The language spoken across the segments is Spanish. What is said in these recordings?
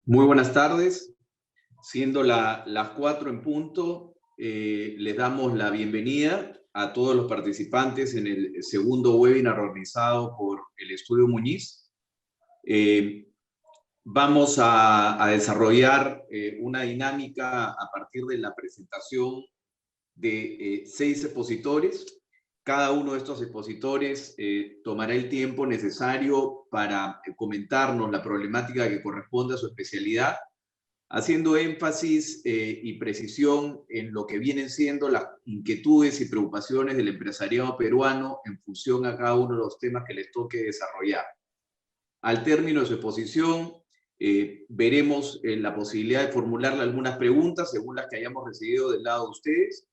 Muy buenas tardes, siendo las 4 en punto, les damos la bienvenida a todos los participantes en el segundo webinar organizado por el Estudio Muñiz. Vamos a desarrollar una dinámica a partir de la presentación de 6 expositores. Cada uno de estos expositores tomará el tiempo necesario para comentarnos la problemática que corresponde a su especialidad, haciendo énfasis y precisión en lo que vienen siendo las inquietudes y preocupaciones del empresariado peruano en función a cada uno de los temas que les toque desarrollar. Al término de su exposición, veremos la posibilidad de formularle algunas preguntas según las que hayamos recibido del lado de ustedes,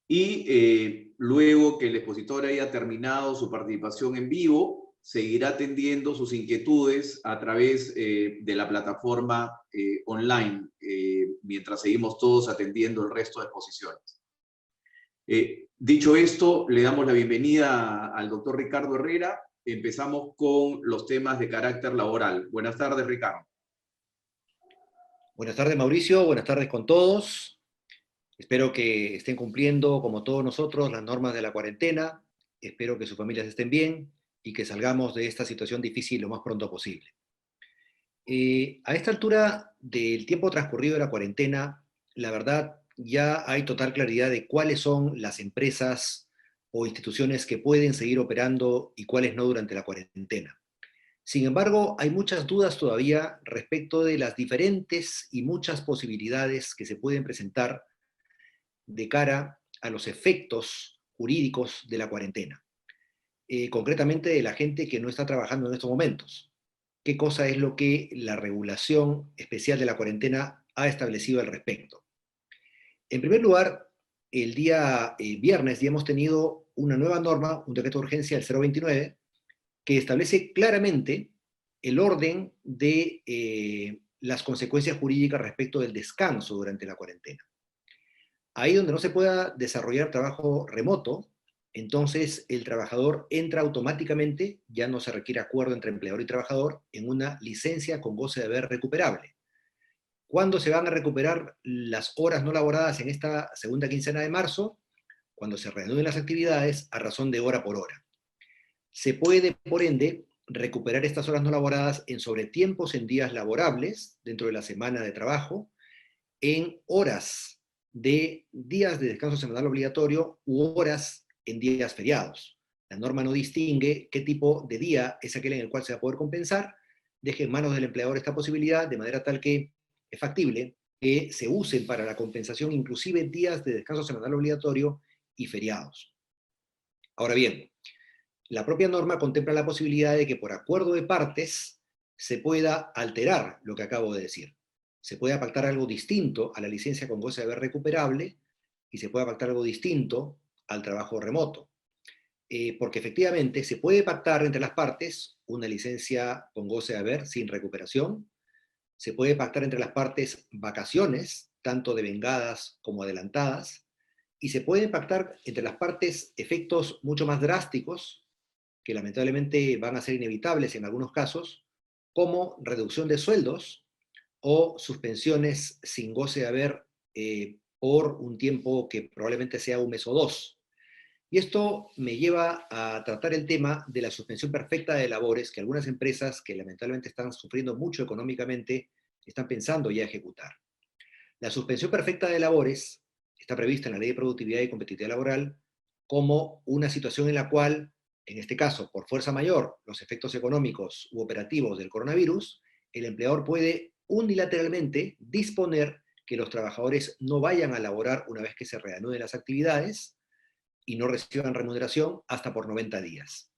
y luego que el expositor haya terminado su participación en vivo, seguirá atendiendo sus inquietudes a través de la plataforma online, mientras seguimos todos atendiendo el resto de exposiciones. Dicho esto, le damos la bienvenida al doctor Ricardo Herrera. Empezamos con los temas de carácter laboral. Buenas tardes, Ricardo. Buenas tardes, Mauricio. Buenas tardes con todos. Espero que estén cumpliendo, como todos nosotros, las normas de la cuarentena. Espero que sus familias estén bien y que salgamos de esta situación difícil lo más pronto posible. A esta altura del tiempo transcurrido de la cuarentena, la verdad, ya hay total claridad de cuáles son las empresas o instituciones que pueden seguir operando y cuáles no durante la cuarentena. Sin embargo, hay muchas dudas todavía respecto de las diferentes y muchas posibilidades que se pueden presentar de cara a los efectos jurídicos de la cuarentena. Concretamente de la gente que no está trabajando en estos momentos. ¿Qué cosa es lo que la regulación especial de la cuarentena ha establecido al respecto? En primer lugar, el día viernes ya hemos tenido una nueva norma, un decreto de urgencia, el 029, que establece claramente el orden de las consecuencias jurídicas respecto del descanso durante la cuarentena. Ahí donde no se pueda desarrollar trabajo remoto, entonces el trabajador entra automáticamente, ya no se requiere acuerdo entre empleador y trabajador, en una licencia con goce de haber recuperable. ¿Cuándo se van a recuperar las horas no laboradas en esta segunda quincena de marzo? Cuando se reanuden las actividades a razón de hora por hora. Se puede, por ende, recuperar estas horas no laboradas en sobretiempos en días laborables, dentro de la semana de trabajo, en horas de días de descanso semanal obligatorio u horas en días feriados. La norma no distingue qué tipo de día es aquel en el cual se va a poder compensar, deje en manos del empleador esta posibilidad, de manera tal que es factible que se usen para la compensación inclusive días de descanso semanal obligatorio y feriados. Ahora bien, la propia norma contempla la posibilidad de que por acuerdo de partes se pueda alterar lo que acabo de decir. Se pueda pactar algo distinto a la licencia con goce de haber recuperable y se pueda pactar algo distinto al trabajo remoto. Porque efectivamente se puede pactar entre las partes una licencia con goce de haber sin recuperación, se puede pactar entre las partes vacaciones, tanto devengadas como adelantadas, y se pueden pactar entre las partes efectos mucho más drásticos, que lamentablemente van a ser inevitables en algunos casos, como reducción de sueldos o suspensiones sin goce de haber por un tiempo que probablemente sea un mes o dos. Y esto me lleva a tratar el tema de la suspensión perfecta de labores que algunas empresas que lamentablemente están sufriendo mucho económicamente están pensando ya ejecutar. La suspensión perfecta de labores está prevista en la Ley de Productividad y Competitividad Laboral como una situación en la cual, en este caso, por fuerza mayor, los efectos económicos u operativos del coronavirus, el empleador puede unilateralmente disponer que los trabajadores no vayan a laborar una vez que se reanuden las actividades y no reciban remuneración hasta por 90 días.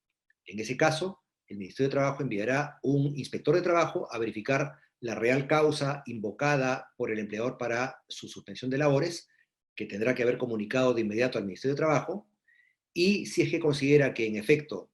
En ese caso, el Ministerio de Trabajo enviará un inspector de trabajo a verificar la real causa invocada por el empleador para su suspensión de labores, que tendrá que haber comunicado de inmediato al Ministerio de Trabajo, y si es que considera que en efecto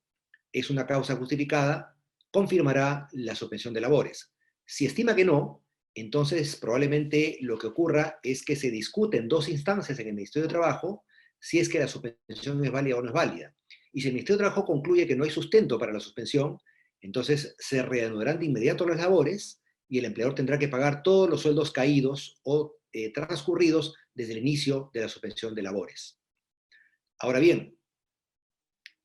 es una causa justificada, confirmará la suspensión de labores. Si estima que no, entonces probablemente lo que ocurra es que se discute en dos instancias en el Ministerio de Trabajo si es que la suspensión es válida o no es válida. Y si el Ministerio de Trabajo concluye que no hay sustento para la suspensión, entonces se reanudarán de inmediato las labores y el empleador tendrá que pagar todos los sueldos caídos o transcurridos desde el inicio de la suspensión de labores. Ahora bien,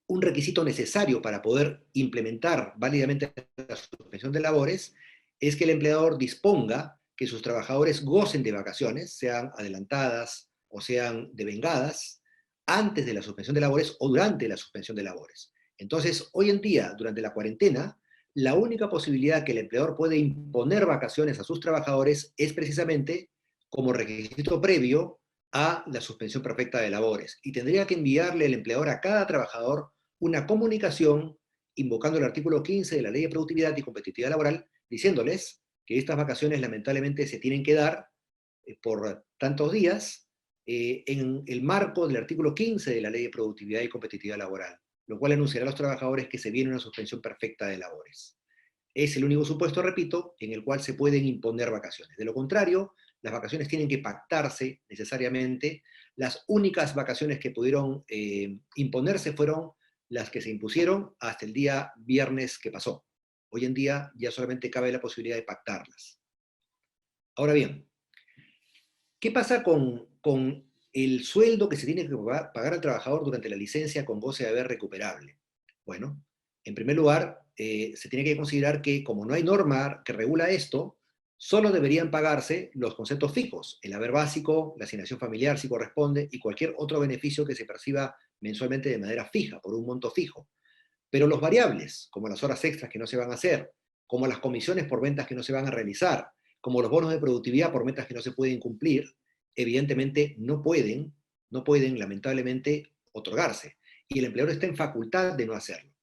un requisito necesario para poder implementar válidamente la suspensión de labores es que el empleador disponga que sus trabajadores gocen de vacaciones, sean adelantadas o sean devengadas, antes de la suspensión de labores o durante la suspensión de labores. Entonces, hoy en día, durante la cuarentena, la única posibilidad que el empleador puede imponer vacaciones a sus trabajadores es precisamente como requisito previo a la suspensión perfecta de labores. Y tendría que enviarle el empleador a cada trabajador una comunicación invocando el artículo 15 de la Ley de Productividad y Competitividad Laboral, diciéndoles que estas vacaciones lamentablemente se tienen que dar por tantos días en el marco del artículo 15 de la Ley de Productividad y Competitividad Laboral, lo cual anunciará a los trabajadores que se viene una suspensión perfecta de labores. Es el único supuesto, repito, en el cual se pueden imponer vacaciones. De lo contrario, las vacaciones tienen que pactarse necesariamente. Las únicas vacaciones que pudieron imponerse fueron las que se impusieron hasta el día viernes que pasó. Hoy en día ya solamente cabe la posibilidad de pactarlas. Ahora bien, ¿qué pasa con el sueldo que se tiene que pagar al trabajador durante la licencia con goce de haber recuperable? Bueno, en primer lugar, se tiene que considerar que como no hay norma que regula esto, solo deberían pagarse los conceptos fijos, el haber básico, la asignación familiar si corresponde, y cualquier otro beneficio que se perciba mensualmente de manera fija, por un monto fijo. Pero los variables, como las horas extras que no se van a hacer, como las comisiones por ventas que no se van a realizar, como los bonos de productividad por metas que no se pueden cumplir, evidentemente no pueden lamentablemente otorgarse. Y el empleador está en facultad de no hacerlo.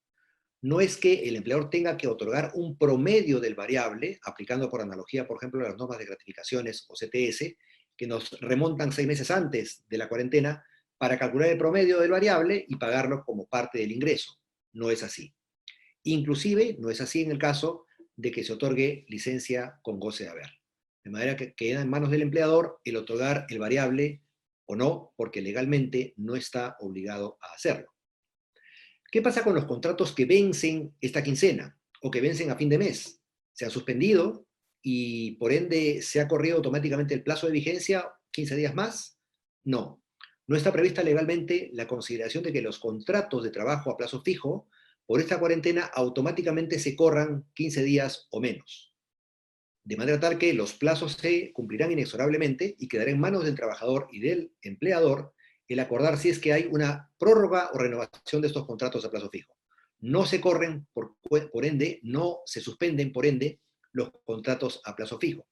No es que el empleador tenga que otorgar un promedio del variable, aplicando por analogía, por ejemplo, las normas de gratificaciones o CTS, que nos remontan 6 meses antes de la cuarentena, para calcular el promedio del variable y pagarlo como parte del ingreso. No es así. Inclusive, no es así en el caso de que se otorgue licencia con goce de haber. De manera que queda en manos del empleador el otorgar el variable o no, porque legalmente no está obligado a hacerlo. ¿Qué pasa con los contratos que vencen esta quincena o que vencen a fin de mes? ¿Se han suspendido y por ende se ha corrido automáticamente el plazo de vigencia 15 días más? No. No está prevista legalmente la consideración de que los contratos de trabajo a plazo fijo por esta cuarentena automáticamente se corran 15 días o menos. De manera tal que los plazos se cumplirán inexorablemente y quedará en manos del trabajador y del empleador el acordar si es que hay una prórroga o renovación de estos contratos a plazo fijo. No se corren, por ende, no se suspenden, por ende, los contratos a plazo fijo.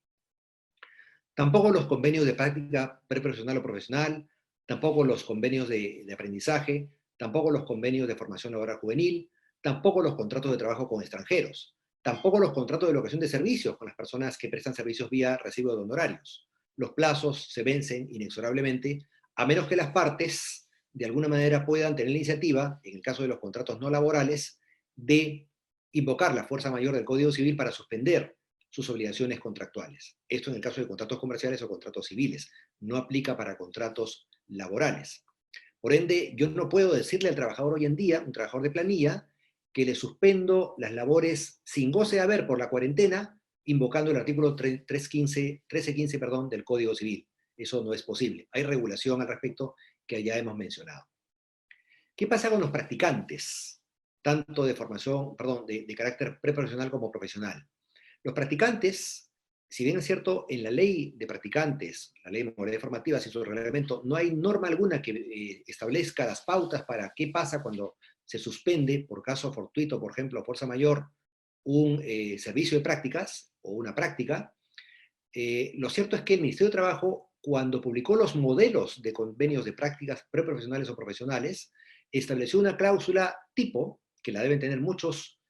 Tampoco los convenios de práctica preprofesional o profesional, tampoco los convenios de aprendizaje, tampoco los convenios de formación laboral juvenil, tampoco los contratos de trabajo con extranjeros, tampoco los contratos de locación de servicios con las personas que prestan servicios vía recibo de honorarios. Los plazos se vencen inexorablemente, a menos que las partes de alguna manera puedan tener la iniciativa, en el caso de los contratos no laborales, de invocar la fuerza mayor del Código Civil para suspender sus obligaciones contractuales. Esto en el caso de contratos comerciales o contratos civiles. No aplica para contratos laborales. Por ende, yo no puedo decirle al trabajador hoy en día, un trabajador de planilla, que le suspendo las labores sin goce de haber por la cuarentena, invocando el artículo 1315 del Código Civil. Eso no es posible. Hay regulación al respecto que ya hemos mencionado. ¿Qué pasa con los practicantes? Tanto de formación, de carácter preprofesional como profesional. Los practicantes, si bien es cierto, en la ley de practicantes, la ley de modalidades formativas y su reglamento, no hay norma alguna que establezca las pautas para qué pasa cuando se suspende, por caso fortuito, por ejemplo, fuerza mayor, un servicio de prácticas o una práctica. Lo cierto es que el Ministerio de Trabajo, cuando publicó los modelos de convenios de prácticas preprofesionales o profesionales, estableció una cláusula tipo, que la deben tener muchos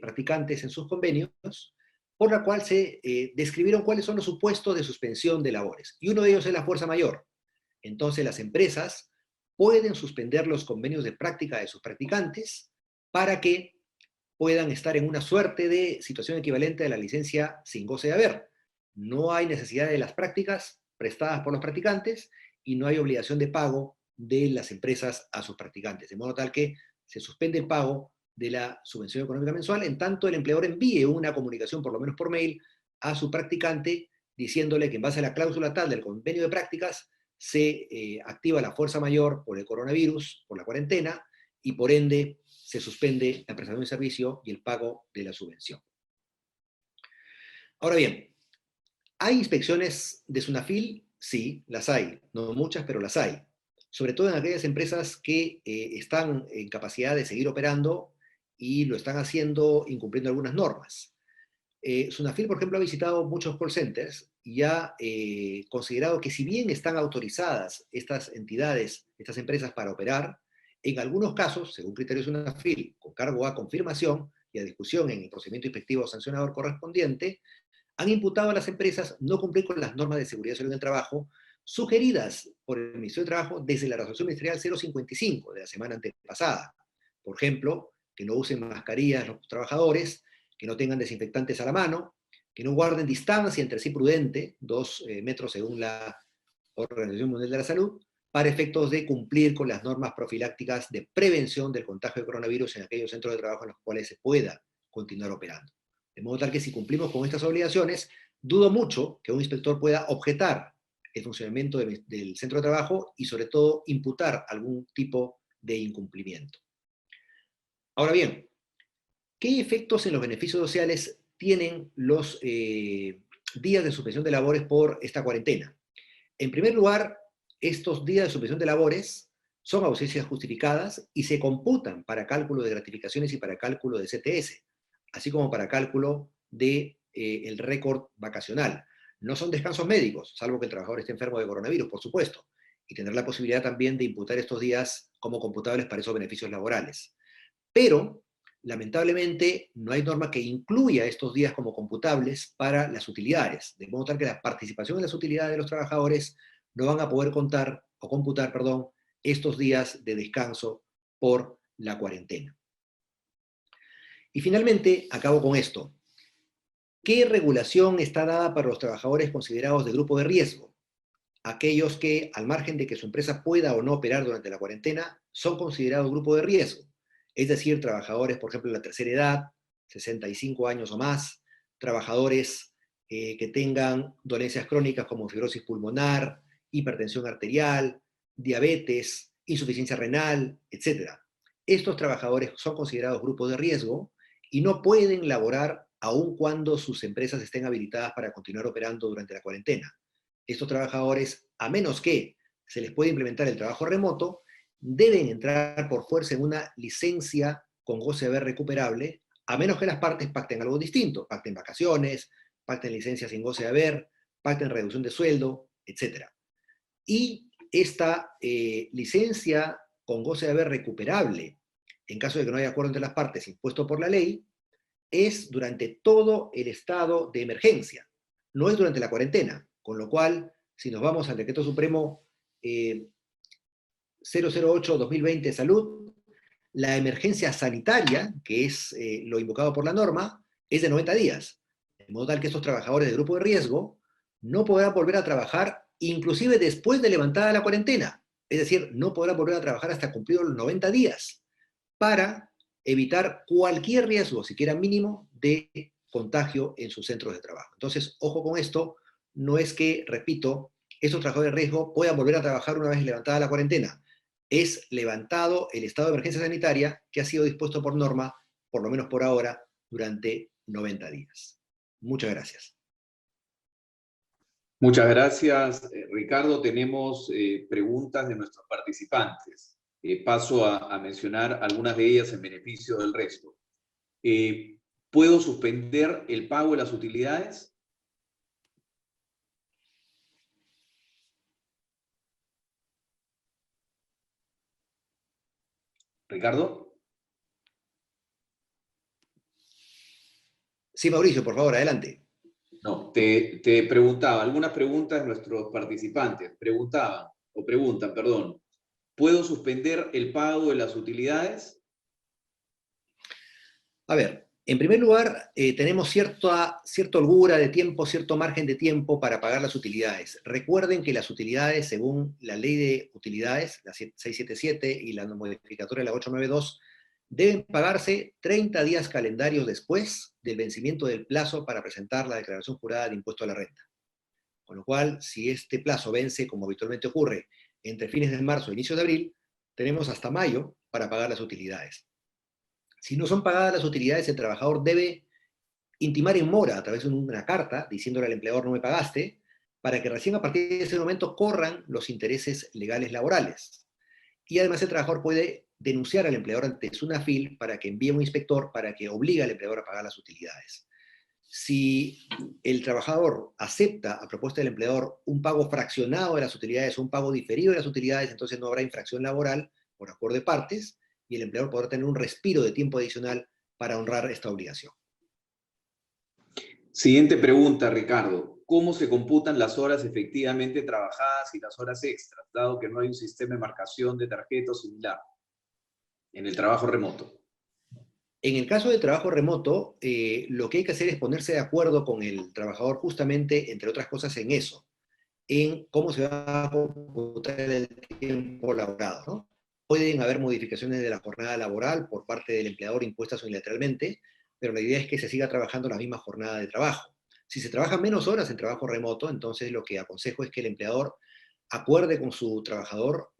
practicantes en sus convenios, por la cual se describieron cuáles son los supuestos de suspensión de labores. Y uno de ellos es la fuerza mayor. Entonces las empresas pueden suspender los convenios de práctica de sus practicantes para que puedan estar en una suerte de situación equivalente a la licencia sin goce de haber. No hay necesidad de las prácticas prestadas por los practicantes y no hay obligación de pago de las empresas a sus practicantes, de modo tal que se suspende el pago de la subvención económica mensual, en tanto el empleador envíe una comunicación, por lo menos por mail, a su practicante diciéndole que en base a la cláusula tal del convenio de prácticas se activa la fuerza mayor por el coronavirus, por la cuarentena, y por ende se suspende la prestación de servicio y el pago de la subvención. Ahora bien, ¿hay inspecciones de SUNAFIL? Sí, las hay. No muchas, pero las hay. Sobre todo en aquellas empresas que están en capacidad de seguir operando y lo están haciendo incumpliendo algunas normas. SUNAFIL, por ejemplo, ha visitado muchos call centers y ha considerado que si bien están autorizadas estas entidades, estas empresas para operar, en algunos casos, según criterios SUNAFIL, con cargo a confirmación y a discusión en el procedimiento inspectivo sancionador correspondiente, han imputado a las empresas no cumplir con las normas de seguridad y salud en el trabajo sugeridas por el Ministerio de Trabajo desde la resolución ministerial 055 de la semana antepasada. Por ejemplo, que no usen mascarillas los trabajadores, que no tengan desinfectantes a la mano, que no guarden distancia entre sí prudente, 2 metros según la Organización Mundial de la Salud, para efectos de cumplir con las normas profilácticas de prevención del contagio de coronavirus en aquellos centros de trabajo en los cuales se pueda continuar operando. De modo tal que si cumplimos con estas obligaciones, dudo mucho que un inspector pueda objetar el funcionamiento del centro de trabajo y sobre todo imputar algún tipo de incumplimiento. Ahora bien, ¿qué efectos en los beneficios sociales tienen los días de suspensión de labores por esta cuarentena? En primer lugar, estos días de suspensión de labores son ausencias justificadas y se computan para cálculo de gratificaciones y para cálculo de CTS, así como para cálculo de el récord vacacional. No son descansos médicos, salvo que el trabajador esté enfermo de coronavirus, por supuesto, y tendrá la posibilidad también de imputar estos días como computables para esos beneficios laborales. Pero, lamentablemente, no hay norma que incluya estos días como computables para las utilidades, de modo tal que la participación en las utilidades de los trabajadores no van a poder contar o computar, perdón, estos días de descanso por la cuarentena. Y finalmente, acabo con esto. ¿Qué regulación está dada para los trabajadores considerados de grupo de riesgo? Aquellos que, al margen de que su empresa pueda o no operar durante la cuarentena, son considerados grupo de riesgo. Es decir, trabajadores, por ejemplo, de la tercera edad, 65 años o más, trabajadores que tengan dolencias crónicas como fibrosis pulmonar, hipertensión arterial, diabetes, insuficiencia renal, etc. Estos trabajadores son considerados grupos de riesgo y no pueden laborar aun cuando sus empresas estén habilitadas para continuar operando durante la cuarentena. Estos trabajadores, a menos que se les pueda implementar el trabajo remoto, deben entrar por fuerza en una licencia con goce de haber recuperable, a menos que las partes pacten algo distinto, pacten vacaciones, pacten licencias sin goce de haber, pacten reducción de sueldo, etc. Y esta licencia con goce de haber recuperable, en caso de que no haya acuerdo entre las partes impuesto por la ley, es durante todo el estado de emergencia, no es durante la cuarentena, con lo cual, si nos vamos al Decreto Supremo 008-2020 Salud, la emergencia sanitaria, que es lo invocado por la norma, es de 90 días, de modo tal que estos trabajadores de grupo de riesgo no podrán volver a trabajar inclusive después de levantada la cuarentena, es decir, no podrán volver a trabajar hasta cumplidos los 90 días, para evitar cualquier riesgo, siquiera mínimo, de contagio en sus centros de trabajo. Entonces, ojo con esto, no es que, repito, estos trabajadores de riesgo puedan volver a trabajar una vez levantada la cuarentena. Es levantado el estado de emergencia sanitaria que ha sido dispuesto por norma, por lo menos por ahora, durante 90 días. Muchas gracias. Muchas gracias, Ricardo. Tenemos preguntas de nuestros participantes. Paso a mencionar algunas de ellas en beneficio del resto. ¿Puedo suspender el pago de las utilidades? ¿Ricardo? Sí, Mauricio, por favor, adelante. No, te preguntaba, algunas preguntas de nuestros participantes preguntan, perdón. ¿Puedo suspender el pago de las utilidades? A ver, en primer lugar, tenemos cierta holgura de tiempo, cierto margen de tiempo para pagar las utilidades. Recuerden que las utilidades, según la ley de utilidades, la 677 y la modificatoria de la 892, deben pagarse 30 días calendarios después del vencimiento del plazo para presentar la declaración jurada de impuesto a la renta. Con lo cual, si este plazo vence, como habitualmente ocurre, entre fines de marzo e inicios de abril, tenemos hasta mayo para pagar las utilidades. Si no son pagadas las utilidades, el trabajador debe intimar en mora a través de una carta diciéndole al empleador no me pagaste, para que recién a partir de ese momento corran los intereses legales laborales. Y además el trabajador puede denunciar al empleador ante SUNAFIL para que envíe un inspector para que obligue al empleador a pagar las utilidades. Si el trabajador acepta a propuesta del empleador un pago fraccionado de las utilidades o un pago diferido de las utilidades, entonces no habrá infracción laboral por acuerdo de partes y el empleador podrá tener un respiro de tiempo adicional para honrar esta obligación. Siguiente pregunta, Ricardo. ¿Cómo se computan las horas efectivamente trabajadas y las horas extras, dado que no hay un sistema de marcación de tarjeta o similar en el trabajo remoto? En el caso del trabajo remoto, lo que hay que hacer es ponerse de acuerdo con el trabajador justamente, entre otras cosas, en eso, en cómo se va a computar el tiempo laborado, ¿no? Pueden haber modificaciones de la jornada laboral por parte del empleador impuestas unilateralmente, pero la idea es que se siga trabajando la misma jornada de trabajo. Si se trabajan menos horas en trabajo remoto, entonces lo que aconsejo es que el empleador acuerde con su trabajador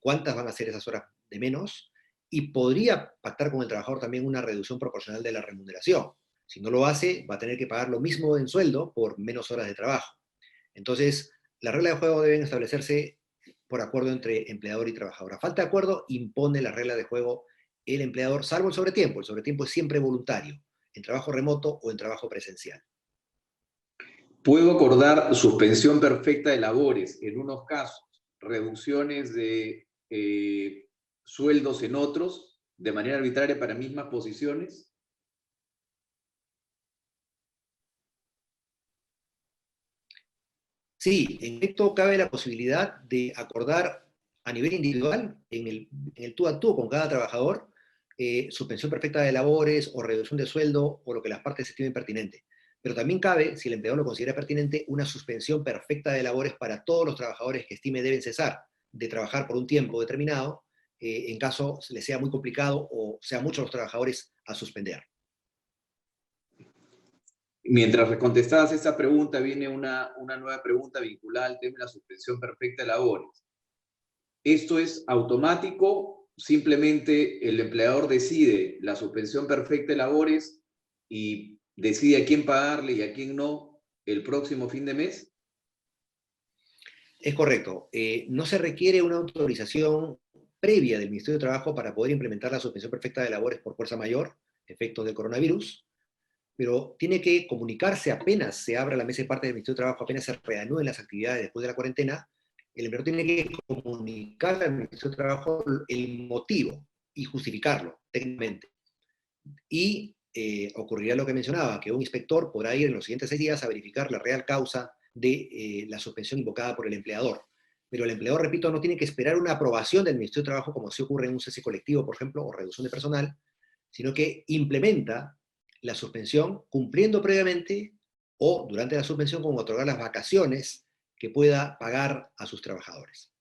cuántas van a ser esas horas de menos y podría pactar con el trabajador también una reducción proporcional de la remuneración. Si no lo hace, va a tener que pagar lo mismo en sueldo por menos horas de trabajo. Entonces, las reglas de juego deben establecerse por acuerdo entre empleador y trabajador. A falta de acuerdo, impone las reglas de juego el empleador, salvo el sobretiempo. El sobretiempo es siempre voluntario, en trabajo remoto o en trabajo presencial. Puedo acordar suspensión perfecta de labores en unos casos, reducciones de sueldos en otros, de manera arbitraria para mismas posiciones. Sí, en efecto cabe la posibilidad de acordar a nivel individual, en el tú a tú con cada trabajador, suspensión perfecta de labores o reducción de sueldo o lo que las partes estimen pertinente. Pero también cabe, si el empleador lo considera pertinente, una suspensión perfecta de labores para todos los trabajadores que estime deben cesar de trabajar por un tiempo determinado, en caso les sea muy complicado o sean muchos los trabajadores a suspender. Mientras contestabas esta pregunta, viene una nueva pregunta vinculada al tema de la suspensión perfecta de labores. ¿Esto es automático? Simplemente el empleador decide la suspensión perfecta de labores y decide a quién pagarle y a quién no el próximo fin de mes. Es correcto. No se requiere una autorización previa del Ministerio de Trabajo para poder implementar la suspensión perfecta de labores por fuerza mayor, efectos del coronavirus, pero tiene que comunicarse apenas se abra la mesa de parte del Ministerio de Trabajo, apenas se reanuden las actividades después de la cuarentena, el empleador tiene que comunicar al Ministerio de Trabajo el motivo y justificarlo técnicamente. Y ocurrirá lo que mencionaba, que un inspector podrá ir en los siguientes 6 días a verificar la real causa de la suspensión invocada por el empleador. Pero el empleador, repito, no tiene que esperar una aprobación del Ministerio de Trabajo, como sí ocurre en un cese colectivo, por ejemplo, o reducción de personal, sino que implementa la suspensión cumpliendo previamente o durante la suspensión con otorgar las vacaciones que pueda pagar a sus trabajadores.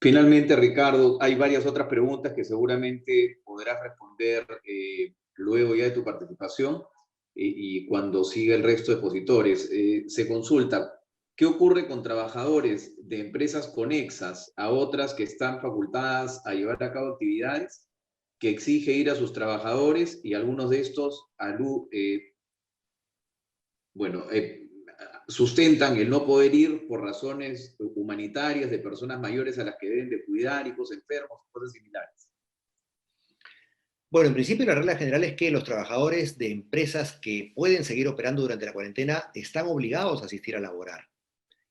Finalmente, Ricardo, hay varias otras preguntas que seguramente podrás responder luego ya de tu participación y cuando siga el resto de expositores. Se consulta, ¿qué ocurre con trabajadores de empresas conexas a otras que están facultadas a llevar a cabo actividades que exige ir a sus trabajadores y algunos de estos sustentan el no poder ir por razones humanitarias de personas mayores a las que deben de cuidar, hijos enfermos, cosas similares? Bueno, en principio la regla general es que los trabajadores de empresas que pueden seguir operando durante la cuarentena están obligados a asistir a laborar.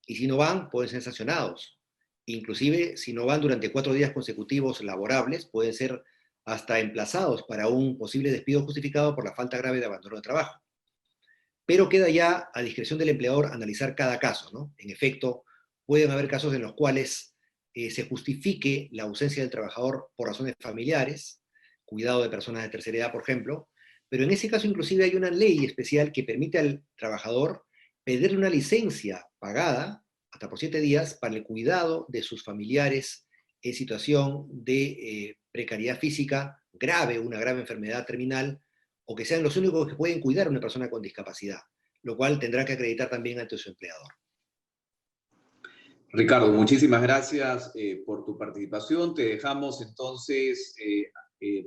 Y si no van, pueden ser sancionados. Inclusive, si no van durante 4 días consecutivos laborables, pueden ser hasta emplazados para un posible despido justificado por la falta grave de abandono de trabajo. Pero queda ya a discreción del empleador analizar cada caso, ¿no? En efecto, pueden haber casos en los cuales se justifique la ausencia del trabajador por razones familiares, cuidado de personas de tercera edad, por ejemplo, pero en ese caso inclusive hay una ley especial que permite al trabajador pedirle una licencia pagada, hasta por 7 días, para el cuidado de sus familiares en situación de precariedad física grave, una grave enfermedad terminal, o que sean los únicos que pueden cuidar a una persona con discapacidad, lo cual tendrá que acreditar también ante su empleador. Ricardo, muchísimas gracias por tu participación. Te dejamos entonces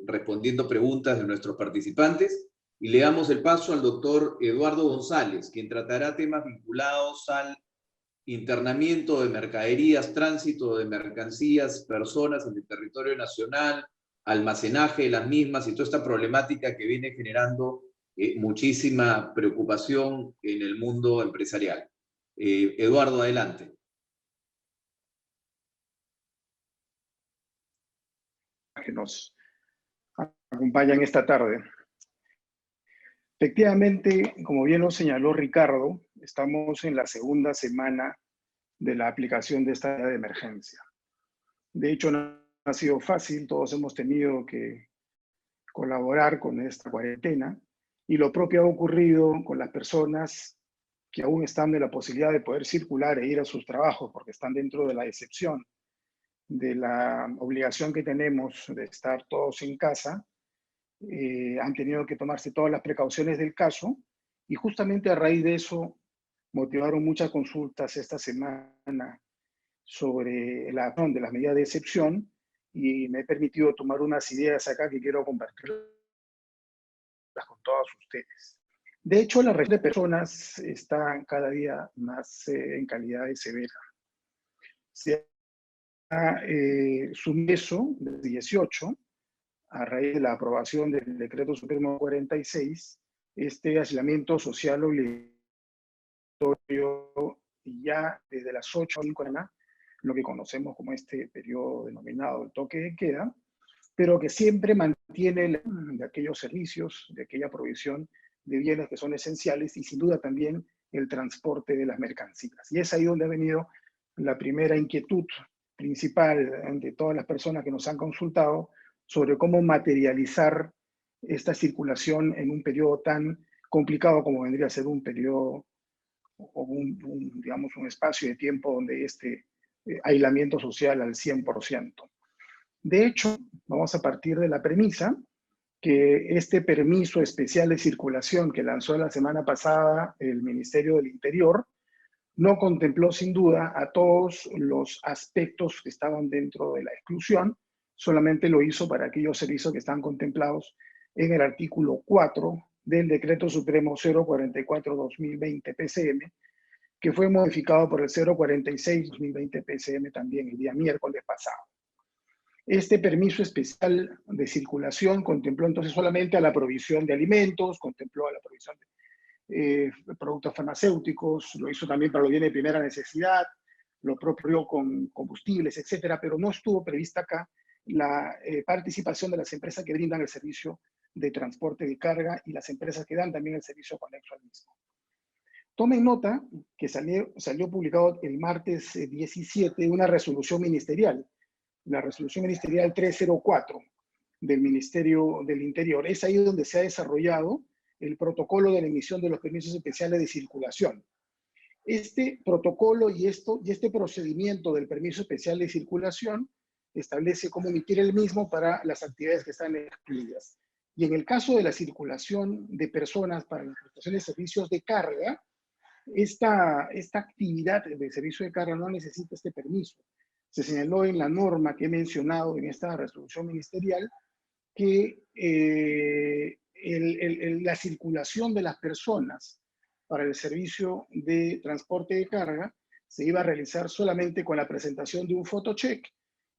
respondiendo preguntas de nuestros participantes y le damos el paso al doctor Eduardo González, quien tratará temas vinculados al internamiento de mercaderías, tránsito de mercancías, personas en el territorio nacional, almacenaje de las mismas y toda esta problemática que viene generando muchísima preocupación en el mundo empresarial. Eduardo, adelante. Que nos acompañan esta tarde. Efectivamente, como bien lo señaló Ricardo, estamos en la segunda semana de la aplicación de esta medida de emergencia. De hecho, no ha sido fácil, todos hemos tenido que colaborar con esta cuarentena y lo propio ha ocurrido con las personas que aún están de la posibilidad de poder circular e ir a sus trabajos porque están dentro de la excepción de la obligación que tenemos de estar todos en casa. Han tenido que tomarse todas las precauciones del caso y justamente a raíz de eso motivaron muchas consultas esta semana sobre la acción de las medidas de excepción y me he permitido tomar unas ideas acá que quiero compartirlas con todos ustedes. De hecho, la región de personas está cada día más en calidad de severa. Se ha sumiso desde 18 a raíz de la aprobación del Decreto Supremo 46, este aislamiento social obligatorio ya desde las 8 a 5 de la mañana, lo que conocemos como este periodo denominado el toque de queda, pero que siempre mantiene de aquellos servicios, de aquella provisión de bienes que son esenciales y sin duda también el transporte de las mercancías. Y es ahí donde ha venido la primera inquietud principal de todas las personas que nos han consultado sobre cómo materializar esta circulación en un periodo tan complicado como vendría a ser un periodo o digamos, un espacio de tiempo donde este aislamiento social al 100%. De hecho, vamos a partir de la premisa que este permiso especial de circulación que lanzó la semana pasada el Ministerio del Interior no contempló sin duda a todos los aspectos que estaban dentro de la exclusión, solamente lo hizo para aquellos servicios que están contemplados en el artículo 4 del Decreto Supremo 044-2020 PCM, que fue modificado por el 046-2020 PCM también el día miércoles pasado. Este permiso especial de circulación contempló entonces solamente a la provisión de alimentos, contempló a la provisión de productos farmacéuticos, lo hizo también para los bienes de primera necesidad, lo propio con combustibles, etcétera, pero no estuvo prevista acá la participación de las empresas que brindan el servicio de transporte de carga y las empresas que dan también el servicio conexo al mismo. Tomen nota que salió publicado el martes 17 una resolución ministerial, la resolución ministerial 304 del Ministerio del Interior. Es ahí donde se ha desarrollado el protocolo de la emisión de los permisos especiales de circulación. Este protocolo y este procedimiento del permiso especial de circulación establece cómo emitir el mismo para las actividades que están excluidas. Y en el caso de la circulación de personas para la prestación de servicios de carga, esta actividad de servicio de carga no necesita este permiso. Se señaló en la norma que he mencionado en esta resolución ministerial que la circulación de las personas para el servicio de transporte de carga se iba a realizar solamente con la presentación de un photocheck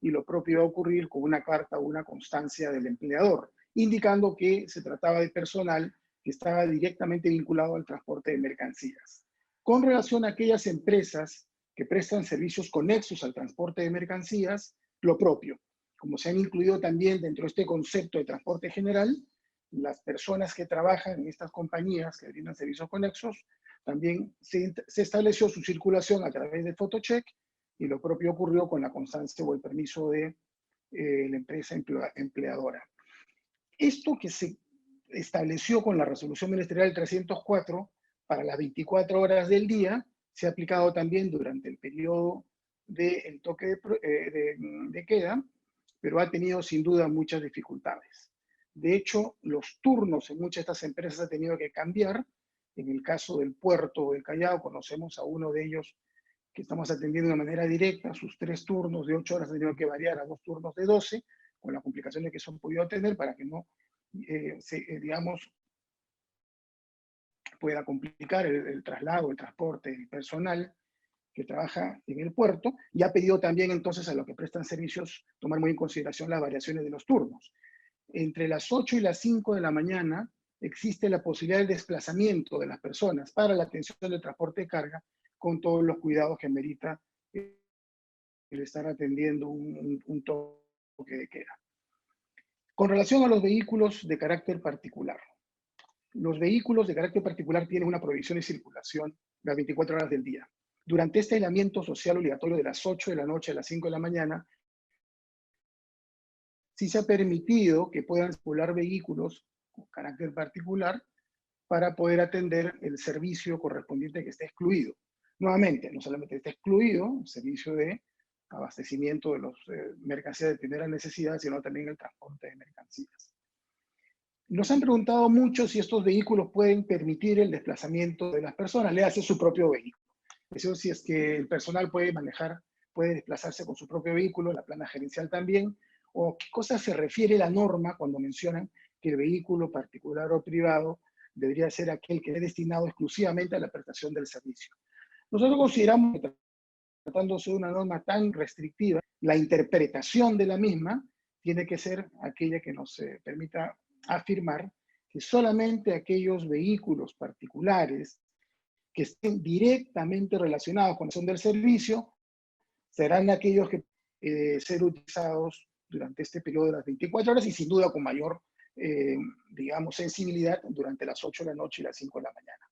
y lo propio iba a ocurrir con una carta o una constancia del empleador, indicando que se trataba de personal que estaba directamente vinculado al transporte de mercancías. Con relación a aquellas empresas que prestan servicios conexos al transporte de mercancías, lo propio. Como se han incluido también dentro de este concepto de transporte general, las personas que trabajan en estas compañías que brindan servicios conexos, también se estableció su circulación a través de photocheck y lo propio ocurrió con la constancia o el permiso de la empresa empleadora. Esto que se estableció con la resolución ministerial 304 para las 24 horas del día, se ha aplicado también durante el periodo del toque de queda pero ha tenido sin duda muchas dificultades. De hecho, los turnos en muchas de estas empresas han tenido que cambiar. En el caso del puerto del Callao, conocemos a uno de ellos que estamos atendiendo de manera directa. Sus 3 turnos de 8 horas han tenido que variar a 2 turnos de 12, con las complicaciones que se han podido tener para que no, digamos, pueda complicar el traslado, el transporte, el personal que trabaja en el puerto, y ha pedido también entonces a los que prestan servicios tomar muy en consideración las variaciones de los turnos. Entre las 8 y las 5 de la mañana existe la posibilidad del desplazamiento de las personas para la atención del transporte de carga con todos los cuidados que merita el estar atendiendo un toque de queda. Con relación a los vehículos de carácter particular, los vehículos de carácter particular tienen una prohibición de circulación las 24 horas del día. Durante este aislamiento social obligatorio de las 8 de la noche a las 5 de la mañana, sí se ha permitido que puedan circular vehículos con carácter particular para poder atender el servicio correspondiente que esté excluido. Nuevamente, no solamente está excluido el servicio de abastecimiento de las mercancías de primera necesidad, sino también el transporte de mercancías. Nos han preguntado mucho si estos vehículos pueden permitir el desplazamiento de las personas, le hace su propio vehículo. Eso si es que el personal puede manejar, puede desplazarse con su propio vehículo, la plana gerencial también, o qué cosa se refiere la norma cuando mencionan que el vehículo particular o privado debería ser aquel que es destinado exclusivamente a la prestación del servicio. Nosotros consideramos que tratándose de una norma tan restrictiva, la interpretación de la misma tiene que ser aquella que nos permita afirmar que solamente aquellos vehículos particulares que estén directamente relacionados con la acción del servicio serán aquellos que ser utilizados durante este periodo de las 24 horas y sin duda con mayor, digamos, sensibilidad durante las 8 de la noche y las 5 de la mañana.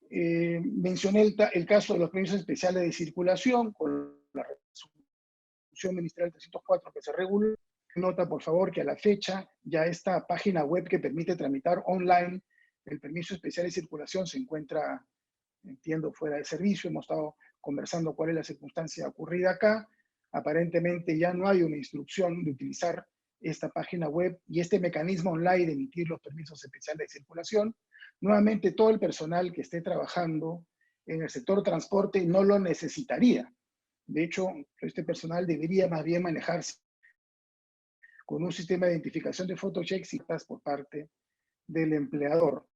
Mencioné el caso de los permisos especiales de circulación con la resolución ministerial 304 que se reguló. Nota, por favor, que a la fecha ya esta página web que permite tramitar online el permiso especial de circulación se encuentra, entiendo, fuera de servicio. Hemos estado conversando cuál es la circunstancia ocurrida acá. Aparentemente ya no hay una instrucción de utilizar esta página web y este mecanismo online de emitir los permisos especiales de circulación. Nuevamente, todo el personal que esté trabajando en el sector transporte no lo necesitaría. De hecho, este personal debería más bien manejarse con un sistema de identificación de photochecks y por parte del empleador.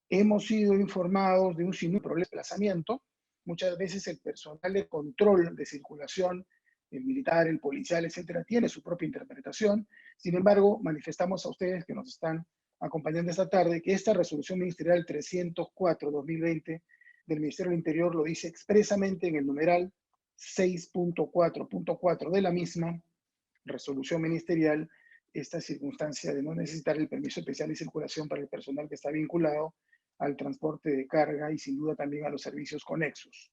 Hemos sido informados de un sinnúmero de problemas de desplazamiento. Muchas veces el personal de control de circulación, el militar, el policial, etcétera, tiene su propia interpretación. Sin embargo, manifestamos a ustedes que nos están acompañando esta tarde que esta resolución ministerial 304-2020 del Ministerio del Interior lo dice expresamente en el numeral 6.4.4 de la misma resolución ministerial, esta circunstancia de no necesitar el permiso especial de circulación para el personal que está vinculado al transporte de carga y sin duda también a los servicios conexos.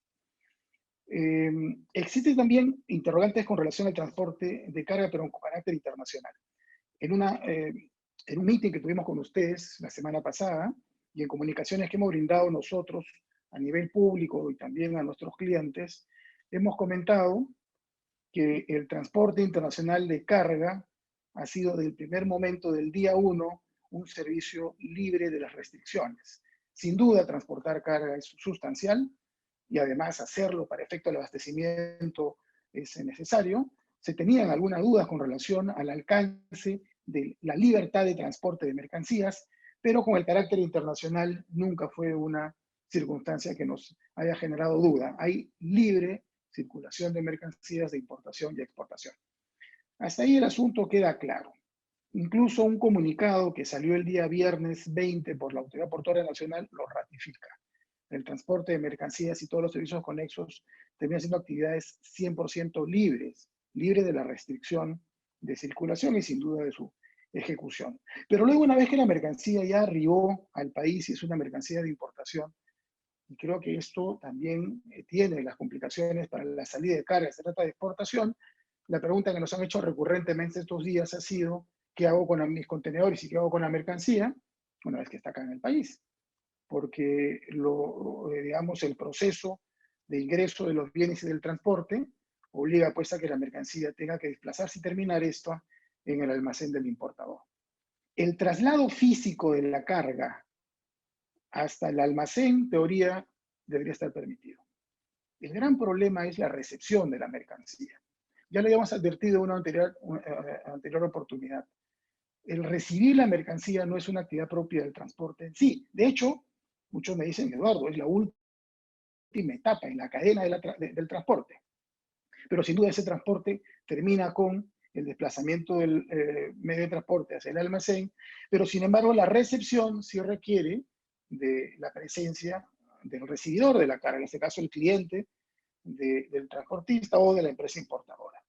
Existen también interrogantes con relación al transporte de carga, pero con carácter internacional. En un meeting que tuvimos con ustedes la semana pasada y en comunicaciones que hemos brindado nosotros a nivel público y también a nuestros clientes, hemos comentado que el transporte internacional de carga ha sido desde el primer momento del día 1 un servicio libre de las restricciones. Sin duda, transportar carga es sustancial y además hacerlo para efecto del abastecimiento es necesario. Se tenían algunas dudas con relación al alcance de la libertad de transporte de mercancías, pero con el carácter internacional nunca fue una circunstancia que nos haya generado duda. Hay libre circulación de mercancías de importación y exportación. Hasta ahí el asunto queda claro. Incluso un comunicado que salió el día viernes 20 por la Autoridad Portuaria Nacional lo ratifica. El transporte de mercancías y todos los servicios conexos terminan siendo actividades 100% libres de la restricción de circulación y sin duda de su ejecución. Pero luego, una vez que la mercancía ya arribó al país y es una mercancía de importación, y creo que esto también tiene las complicaciones para la salida de carga, se trata de exportación, la pregunta que nos han hecho recurrentemente estos días ha sido, ¿qué hago con mis contenedores y qué hago con la mercancía una vez que está acá en el país? Porque digamos, el proceso de ingreso de los bienes y del transporte obliga pues a que la mercancía tenga que desplazarse y terminar esto en el almacén del importador. El traslado físico de la carga hasta el almacén, en teoría, debería estar permitido. El gran problema es la recepción de la mercancía. Ya lo habíamos advertido en una anterior oportunidad. El recibir la mercancía no es una actividad propia del transporte en sí. De hecho, muchos me dicen, Eduardo, es la última etapa en la cadena del transporte. Pero sin duda ese transporte termina con el desplazamiento del medio de transporte hacia el almacén, pero sin embargo la recepción sí requiere de la presencia del recibidor de la carga, en este caso el cliente del transportista o de la empresa importadora.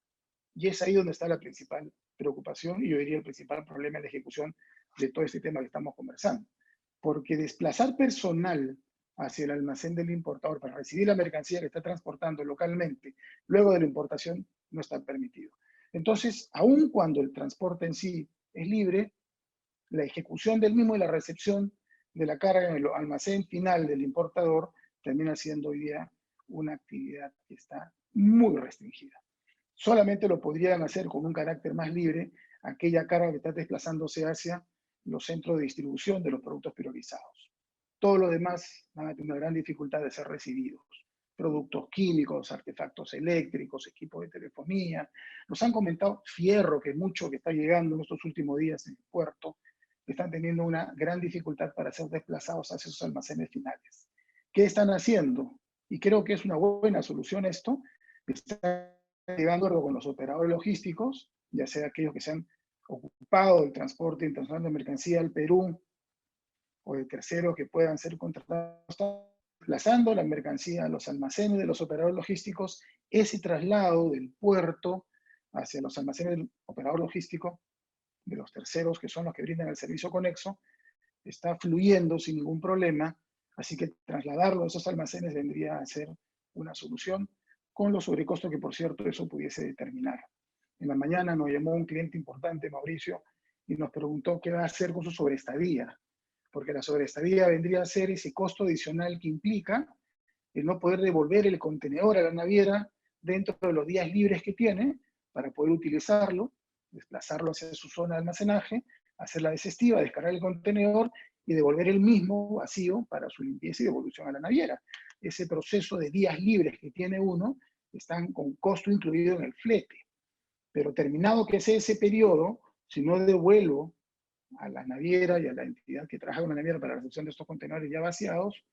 Y es ahí donde está la principal preocupación y yo diría el principal problema en la ejecución de todo este tema que estamos conversando. Porque desplazar personal hacia el almacén del importador para recibir la mercancía que está transportando localmente luego de la importación no está permitido. Entonces, aun cuando el transporte en sí es libre, la ejecución del mismo y la recepción de la carga en el almacén final del importador termina siendo hoy día una actividad que está muy restringida. Solamente lo podrían hacer con un carácter más libre aquella carga que está desplazándose hacia los centros de distribución de los productos priorizados. Todo lo demás van a tener una gran dificultad de ser recibidos. Productos químicos, artefactos eléctricos, equipos de telefonía. Nos han comentado fierro, que es mucho que está llegando en estos últimos días en el puerto, que están teniendo una gran dificultad para ser desplazados hacia sus almacenes finales. ¿Qué están haciendo? Y creo que es una buena solución esto. Están llegando con los operadores logísticos, ya sea aquellos que se han ocupado del transporte internacional de mercancía al Perú o de terceros que puedan ser contratados, desplazando la mercancía a los almacenes de los operadores logísticos, ese traslado del puerto hacia los almacenes del operador logístico de los terceros, que son los que brindan el servicio conexo, está fluyendo sin ningún problema, así que trasladarlo a esos almacenes vendría a ser una solución, con los sobrecostos que, por cierto, eso pudiese determinar. En la mañana nos llamó un cliente importante, Mauricio, y nos preguntó qué va a hacer con su sobreestadía, porque la sobreestadía vendría a ser ese costo adicional que implica el no poder devolver el contenedor a la naviera dentro de los días libres que tiene para poder utilizarlo, desplazarlo hacia su zona de almacenaje, hacer la desestiva, descargar el contenedor y devolver el mismo vacío para su limpieza y devolución a la naviera. Ese proceso de días libres que tiene uno están con costo incluido en el flete. Pero terminado que sea ese periodo, si no devuelvo a la naviera y a la entidad que trabaja con la naviera para la recepción de estos contenedores ya vaciados,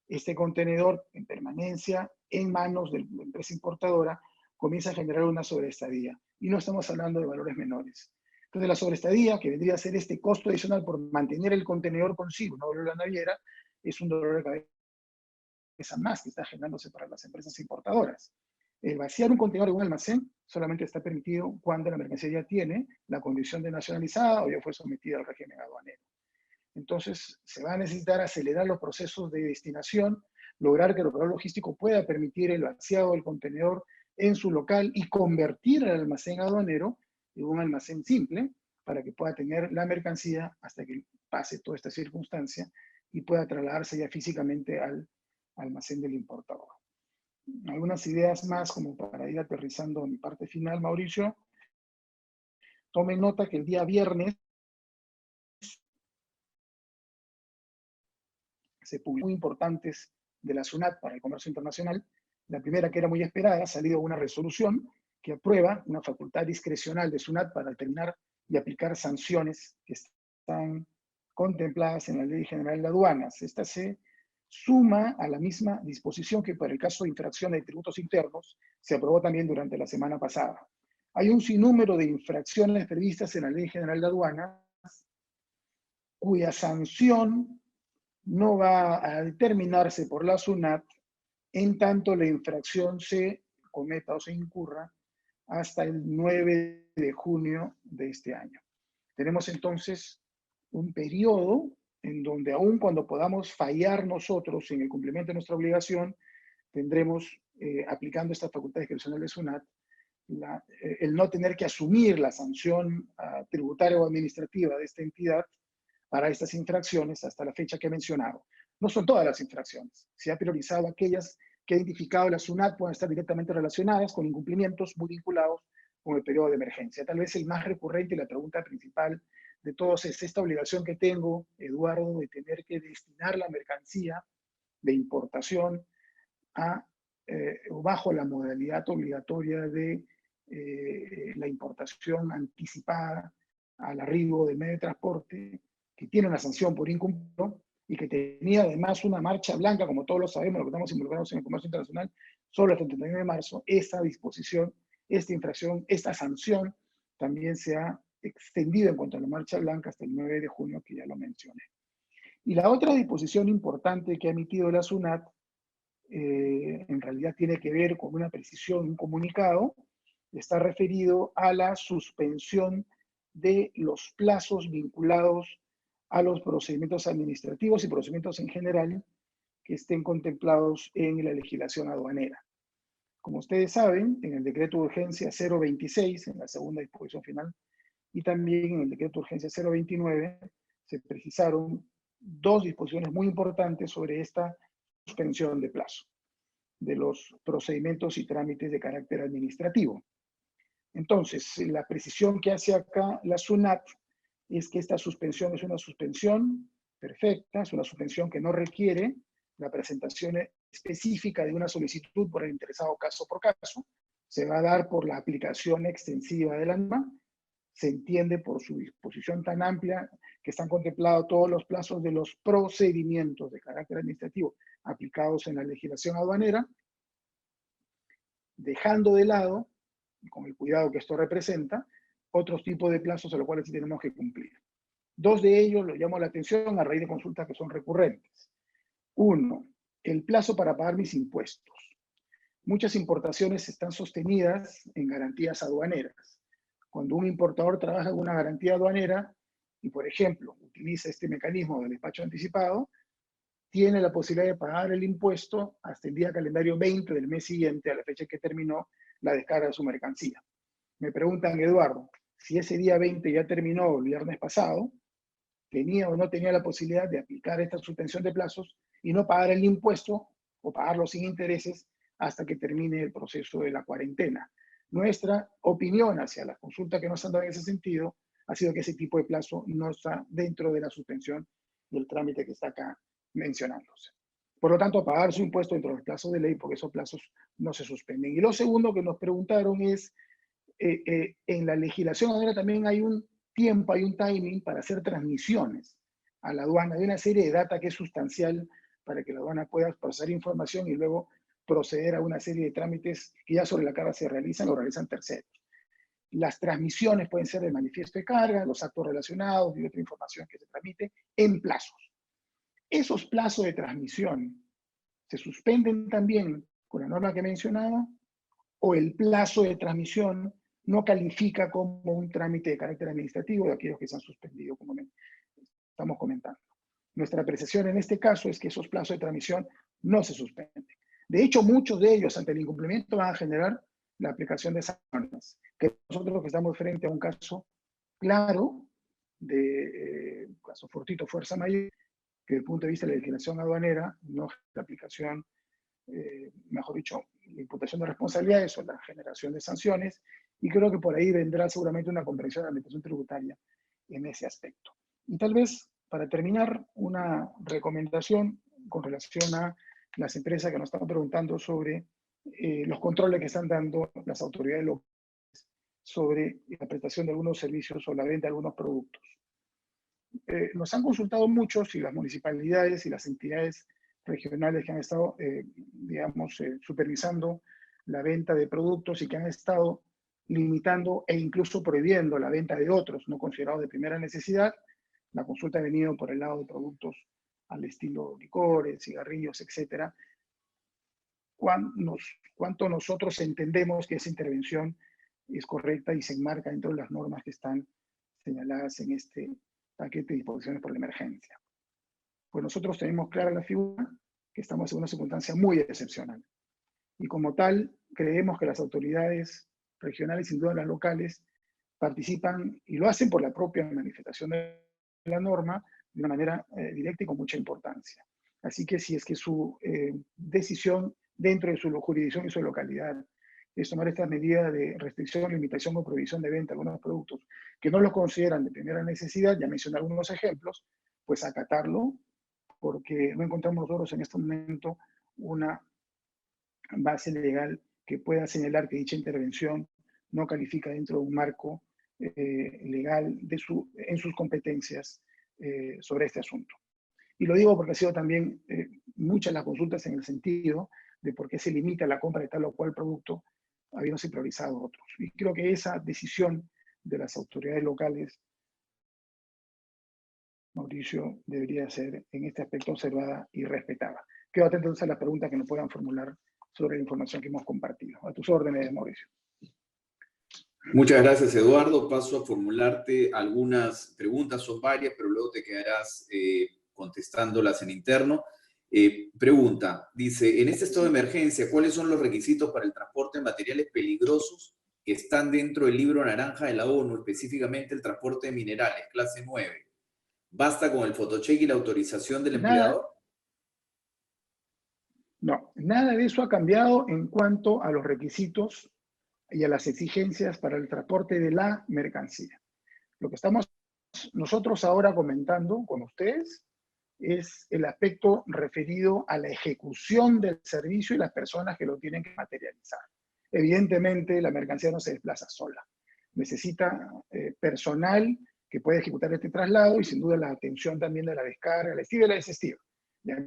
este contenedor en permanencia en manos de la empresa importadora comienza a generar una sobreestadía. Y no estamos hablando de valores menores. Entonces la sobreestadía, que vendría a ser este costo adicional por mantener el contenedor consigo, no volver a la naviera, es un dolor de cabeza más que está generándose para las empresas importadoras. El vaciar un contenedor en un almacén solamente está permitido cuando la mercancía ya tiene la condición de nacionalizada o ya fue sometida al régimen aduanero. Entonces, se va a necesitar acelerar los procesos de destinación, lograr que el operador logístico pueda permitir el vaciado del contenedor en su local y convertir el almacén aduanero en un almacén simple para que pueda tener la mercancía hasta que pase toda esta circunstancia y pueda trasladarse ya físicamente al almacén del importador. Algunas ideas más como para ir aterrizando en mi parte final, Mauricio. Tomen nota que el día viernes se publicó muy importantes de la SUNAT para el comercio internacional. La primera, que era muy esperada, ha salido una resolución que aprueba una facultad discrecional de SUNAT para determinar y aplicar sanciones que están contempladas en la Ley General de Aduanas. Esta se suma a la misma disposición que para el caso de infracciones de tributos internos se aprobó también durante la semana pasada. Hay un sinnúmero de infracciones previstas en la Ley General de Aduanas cuya sanción no va a determinarse por la SUNAT en tanto la infracción se cometa o se incurra hasta el 9 de junio de este año. Tenemos entonces un periodo en donde aun cuando podamos fallar nosotros en el cumplimiento de nuestra obligación, tendremos, aplicando esta facultad discrecional de SUNAT, el no tener que asumir la sanción tributaria o administrativa de esta entidad para estas infracciones hasta la fecha que he mencionado. No son todas las infracciones, se ha priorizado aquellas que ha identificado la SUNAT pueden estar directamente relacionadas con incumplimientos muy vinculados con el periodo de emergencia. Tal vez el más recurrente y la pregunta principal de todos es esta obligación que tengo, Eduardo, de tener que destinar la mercancía de importación a, bajo la modalidad obligatoria de la importación anticipada al arribo del medio de transporte, que tiene una sanción por incumplimiento y que tenía además una marcha blanca, como todos lo sabemos, lo que estamos involucrados en el comercio internacional, solo hasta el 31 de marzo, esa disposición, esta infracción, esta sanción también se ha extendido en cuanto a la marcha blanca hasta el 9 de junio, que ya lo mencioné. Y la otra disposición importante que ha emitido la SUNAT en realidad tiene que ver con una precisión, un comunicado, está referido a la suspensión de los plazos vinculados a los procedimientos administrativos y procedimientos en general que estén contemplados en la legislación aduanera. Como ustedes saben, en el decreto de urgencia 026, en la segunda disposición final, y también en el decreto de urgencia 029, se precisaron dos disposiciones muy importantes sobre esta suspensión de plazo de los procedimientos y trámites de carácter administrativo. Entonces, la precisión que hace acá la SUNAT es que esta suspensión es una suspensión perfecta, es una suspensión que no requiere la presentación específica de una solicitud por el interesado caso por caso, se va a dar por la aplicación extensiva de la norma, se entiende por su disposición tan amplia que están contemplados todos los plazos de los procedimientos de carácter administrativo aplicados en la legislación aduanera, dejando de lado, con el cuidado que esto representa, otros tipos de plazos a los cuales sí tenemos que cumplir. Dos de ellos los llamo la atención a raíz de consultas que son recurrentes. Uno, el plazo para pagar mis impuestos. Muchas importaciones están sostenidas en garantías aduaneras. Cuando un importador trabaja con una garantía aduanera y, por ejemplo, utiliza este mecanismo del despacho anticipado, tiene la posibilidad de pagar el impuesto hasta el día calendario 20 del mes siguiente a la fecha que terminó la descarga de su mercancía. Me preguntan, Eduardo, si ese día 20 ya terminó el viernes pasado, ¿tenía o no tenía la posibilidad de aplicar esta suspensión de plazos y no pagar el impuesto o pagarlo sin intereses hasta que termine el proceso de la cuarentena? Nuestra opinión hacia la consulta que nos han dado en ese sentido ha sido que ese tipo de plazo no está dentro de la suspensión del trámite que está acá mencionándose. Por lo tanto, pagar su impuesto dentro del plazo de ley, porque esos plazos no se suspenden. Y lo segundo que nos preguntaron es, en la legislación aduanera también hay un tiempo, hay un timing para hacer transmisiones a la aduana de una serie de data que es sustancial para que la aduana pueda procesar información y luego proceder a una serie de trámites que ya sobre la carga se realizan o realizan terceros. Las transmisiones pueden ser de manifiesto de carga, los actos relacionados y otra información que se tramite en plazos. Esos plazos de transmisión se suspenden también con la norma que mencionaba, o el plazo de transmisión no califica como un trámite de carácter administrativo de aquellos que se han suspendido, como estamos comentando. Nuestra apreciación en este caso es que esos plazos de transmisión no se suspenden. De hecho, muchos de ellos, ante el incumplimiento, van a generar la aplicación de sanciones. Que nosotros que estamos frente a un caso claro de caso fortuito, fuerza mayor, que desde el punto de vista de la legislación aduanera, no la aplicación, mejor dicho, la imputación de responsabilidades o la generación de sanciones, y creo que por ahí vendrá seguramente una comprensión de la administración tributaria en ese aspecto. Y tal vez, para terminar, una recomendación con relación a las empresas que nos están preguntando sobre los controles que están dando las autoridades locales sobre la prestación de algunos servicios o la venta de algunos productos. Nos han consultado muchos y las municipalidades y las entidades regionales que han estado, supervisando la venta de productos y que han estado limitando e incluso prohibiendo la venta de otros no considerados de primera necesidad. La consulta ha venido por el lado de productos al estilo licores, cigarrillos, etc. ¿Cuánto nosotros entendemos que esa intervención es correcta y se enmarca dentro de las normas que están señaladas en este paquete de disposiciones por la emergencia? Pues nosotros tenemos clara la figura que estamos en una circunstancia muy excepcional. Y como tal, creemos que las autoridades regionales, sin duda las locales, participan y lo hacen por la propia manifestación de la norma de una manera directa y con mucha importancia. Así que si es que su decisión dentro de su jurisdicción y su localidad, es tomar estas medidas de restricción, limitación o prohibición de venta de algunos productos que no los consideran de primera necesidad, ya mencioné algunos ejemplos, pues acatarlo, porque no encontramos nosotros en este momento una base legal que pueda señalar que dicha intervención no califica dentro de un marco legal en sus competencias sobre este asunto. Y lo digo porque ha sido también muchas las consultas en el sentido de por qué se limita la compra de tal o cual producto, habiéndose priorizado otros. Y creo que esa decisión de las autoridades locales, Mauricio, debería ser en este aspecto observada y respetada. Quedo atento a las preguntas que nos puedan formular sobre la información que hemos compartido. A tus órdenes, Mauricio. Muchas gracias, Eduardo. Paso a formularte algunas preguntas, son varias, pero luego te quedarás contestándolas en interno. Pregunta, dice, en este estado de emergencia, ¿cuáles son los requisitos para el transporte de materiales peligrosos que están dentro del libro naranja de la ONU, específicamente el transporte de minerales, clase 9? ¿Basta con el fotocheck y la autorización del empleador? No, nada de eso ha cambiado en cuanto a los requisitos y a las exigencias para el transporte de la mercancía. Lo que estamos nosotros ahora comentando con ustedes es el aspecto referido a la ejecución del servicio y las personas que lo tienen que materializar. Evidentemente, la mercancía no se desplaza sola. Necesita personal que pueda ejecutar este traslado y sin duda la atención también de la descarga, la estiva y la desestiva. Ya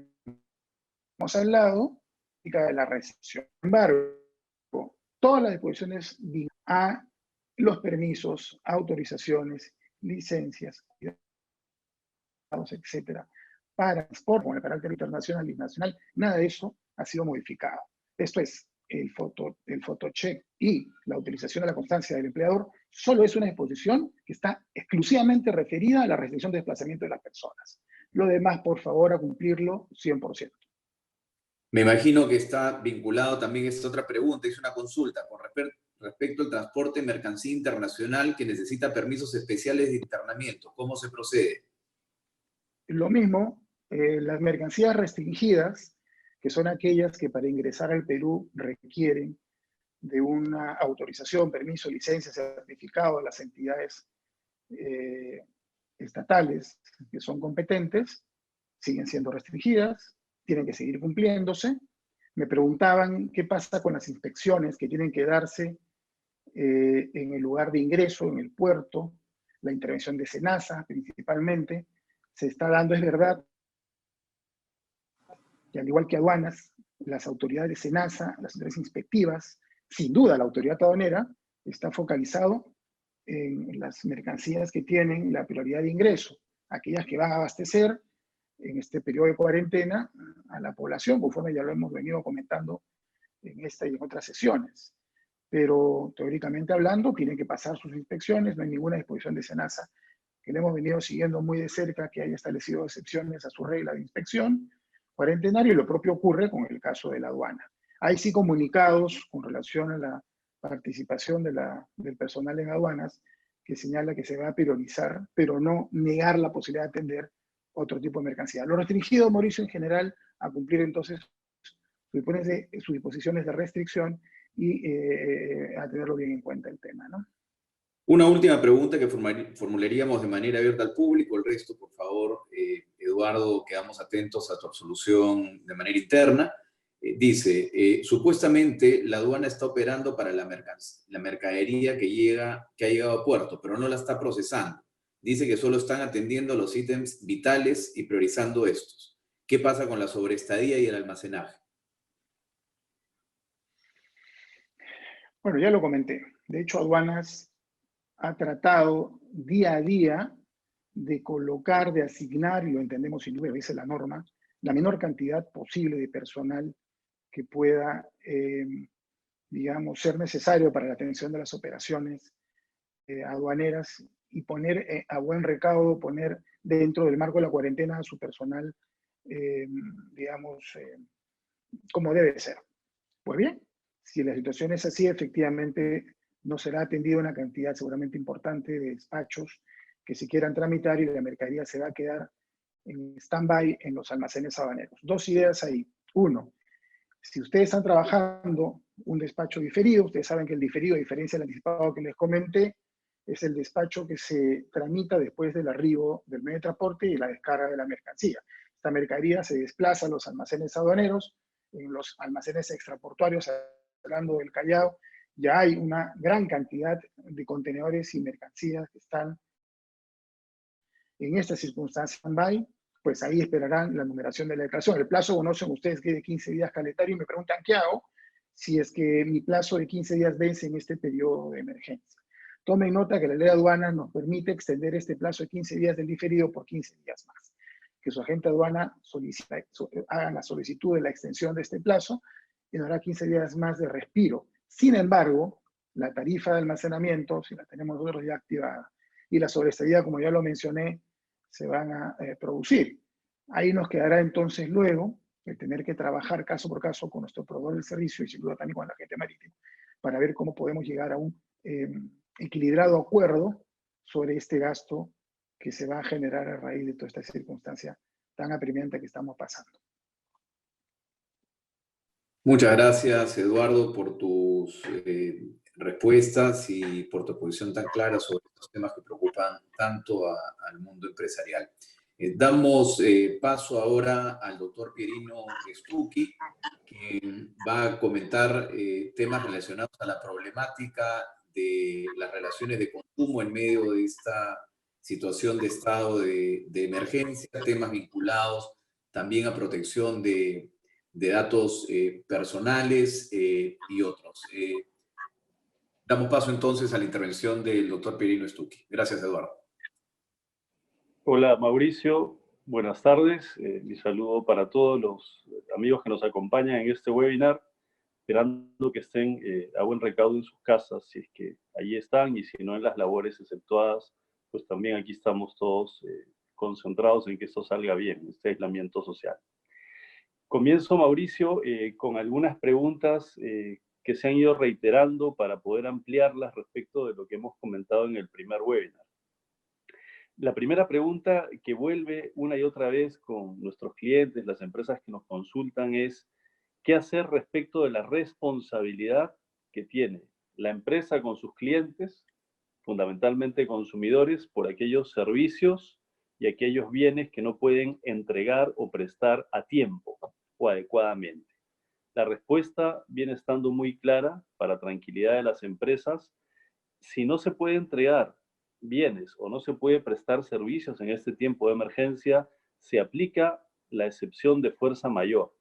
hemos hablado de la recepción. Sin embargo, todas las disposiciones a los permisos, autorizaciones, licencias, etcétera, para transporte con el carácter internacional y nacional, nada de eso ha sido modificado. Esto es, el fotocheck y la utilización de la constancia del empleador solo es una disposición que está exclusivamente referida a la restricción de desplazamiento de las personas. Lo demás, por favor, a cumplirlo 100%. Me imagino que está vinculado también esta otra pregunta, es una consulta con respecto al transporte de mercancía internacional que necesita permisos especiales de internamiento. ¿Cómo se procede? Lo mismo, las mercancías restringidas, que son aquellas que para ingresar al Perú requieren de una autorización, permiso, licencia, certificado de las entidades estatales que son competentes, siguen siendo restringidas, tienen que seguir cumpliéndose. Me preguntaban qué pasa con las inspecciones que tienen que darse en el lugar de ingreso, en el puerto, la intervención de SENASA principalmente, se está dando, es verdad, que al igual que aduanas, las autoridades de SENASA, las autoridades inspectivas, sin duda la autoridad aduanera, está focalizado en las mercancías que tienen la prioridad de ingreso, aquellas que van a abastecer en este periodo de cuarentena a la población, conforme ya lo hemos venido comentando en esta y en otras sesiones. Pero teóricamente hablando, tienen que pasar sus inspecciones, no hay ninguna disposición de SENASA que le hemos venido siguiendo muy de cerca, que haya establecido excepciones a su regla de inspección cuarentenario, y lo propio ocurre con el caso de la aduana. Hay sí comunicados con relación a la participación del personal en aduanas que señala que se va a priorizar, pero no negar la posibilidad de atender otro tipo de mercancía. Lo restringido, Mauricio, en general, a cumplir entonces sus disposiciones de restricción y a tenerlo bien en cuenta el tema, ¿no? Una última pregunta que formularíamos de manera abierta al público. El resto, por favor, Eduardo, quedamos atentos a tu absolución de manera interna. Dice, supuestamente la aduana está operando para la mercadería que ha llegado a puerto, pero no la está procesando. Dice que solo están atendiendo los ítems vitales y priorizando estos. ¿Qué pasa con la sobreestadía y el almacenaje? Bueno, ya lo comenté. De hecho, aduanas ha tratado día a día de colocar, de asignar, y lo entendemos sin duda, dice la norma, la menor cantidad posible de personal que pueda, digamos, ser necesario para la atención de las operaciones aduaneras y poner a buen recaudo, poner dentro del marco de la cuarentena a su personal, digamos, como debe ser. Pues bien, si la situación es así, efectivamente no será atendida una cantidad seguramente importante de despachos que se quieran tramitar y la mercadería se va a quedar en stand-by en los almacenes aduaneros. Dos ideas ahí. Uno, Si ustedes están trabajando un despacho diferido, ustedes saben que el diferido, a diferencia del anticipado que les comenté, es el despacho que se tramita después del arribo del medio de transporte y la descarga de la mercancía. Esta mercadería se desplaza a los almacenes aduaneros, en los almacenes extraportuarios, hablando del Callao, ya hay una gran cantidad de contenedores y mercancías que están en estas circunstancias stand-by, pues ahí esperarán la numeración de la declaración. El plazo, conocen ustedes que es de 15 días calendario y me preguntan qué hago si es que mi plazo de 15 días vence en este periodo de emergencia. Tomen nota que la ley de aduana nos permite extender este plazo de 15 días del diferido por 15 días más. Que su agente aduana haga la solicitud de la extensión de este plazo y nos dará 15 días más de respiro. Sin embargo, la tarifa de almacenamiento, si la tenemos nosotros ya activada, y la sobreestadía, como ya lo mencioné, se van a producir. Ahí nos quedará entonces luego el tener que trabajar caso por caso con nuestro proveedor del servicio y sin duda también con la agente marítimo para ver cómo podemos llegar a un equilibrado acuerdo sobre este gasto que se va a generar a raíz de toda esta circunstancia tan apremiante que estamos pasando. Muchas gracias, Eduardo, por tus respuestas y por tu posición tan clara sobre estos temas que preocupan tanto al mundo empresarial. Damos paso ahora al doctor Pierino Stucchi, que va a comentar temas relacionados a la problemática de las relaciones de consumo en medio de esta situación de estado de emergencia, temas vinculados también a protección de datos personales y otros. Damos paso entonces a la intervención del doctor Pierino Stucchi. Gracias, Eduardo. Hola, Mauricio. Buenas tardes. Mi saludo para todos los amigos que nos acompañan en este webinar, esperando que estén a buen recaudo en sus casas, si es que allí están, y si no en las labores exceptuadas, pues también aquí estamos todos concentrados en que esto salga bien, este aislamiento social. Comienzo, Mauricio, con algunas preguntas que se han ido reiterando para poder ampliarlas respecto de lo que hemos comentado en el primer webinar. La primera pregunta que vuelve una y otra vez con nuestros clientes, las empresas que nos consultan, es ¿qué hacer respecto de la responsabilidad que tiene la empresa con sus clientes, fundamentalmente consumidores, por aquellos servicios y aquellos bienes que no pueden entregar o prestar a tiempo o adecuadamente? La respuesta viene estando muy clara para tranquilidad de las empresas. Si no se puede entregar bienes o no se puede prestar servicios en este tiempo de emergencia, se aplica la excepción de fuerza mayor,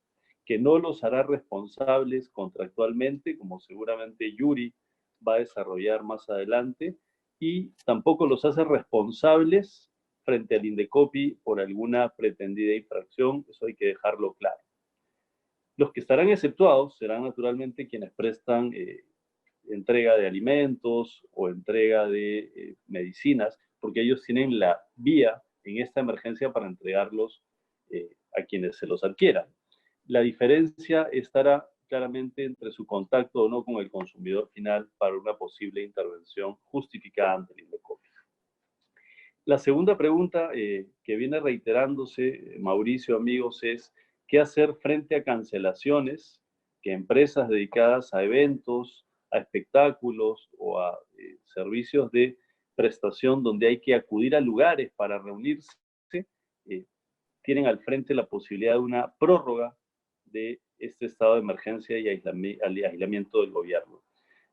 que no los hará responsables contractualmente, como seguramente Yuri va a desarrollar más adelante, y tampoco los hace responsables frente al Indecopi por alguna pretendida infracción. Eso hay que dejarlo claro. Los que estarán exceptuados serán naturalmente quienes prestan entrega de alimentos o entrega de medicinas, porque ellos tienen la vía en esta emergencia para entregarlos a quienes se los adquieran. La diferencia estará claramente entre su contacto o no con el consumidor final para una posible intervención justificada ante el Indecopi. La segunda pregunta que viene reiterándose, Mauricio, amigos, es ¿qué hacer frente a cancelaciones que empresas dedicadas a eventos, a espectáculos o a servicios de prestación donde hay que acudir a lugares para reunirse, tienen al frente la posibilidad de una prórroga de este estado de emergencia y aislamiento del gobierno?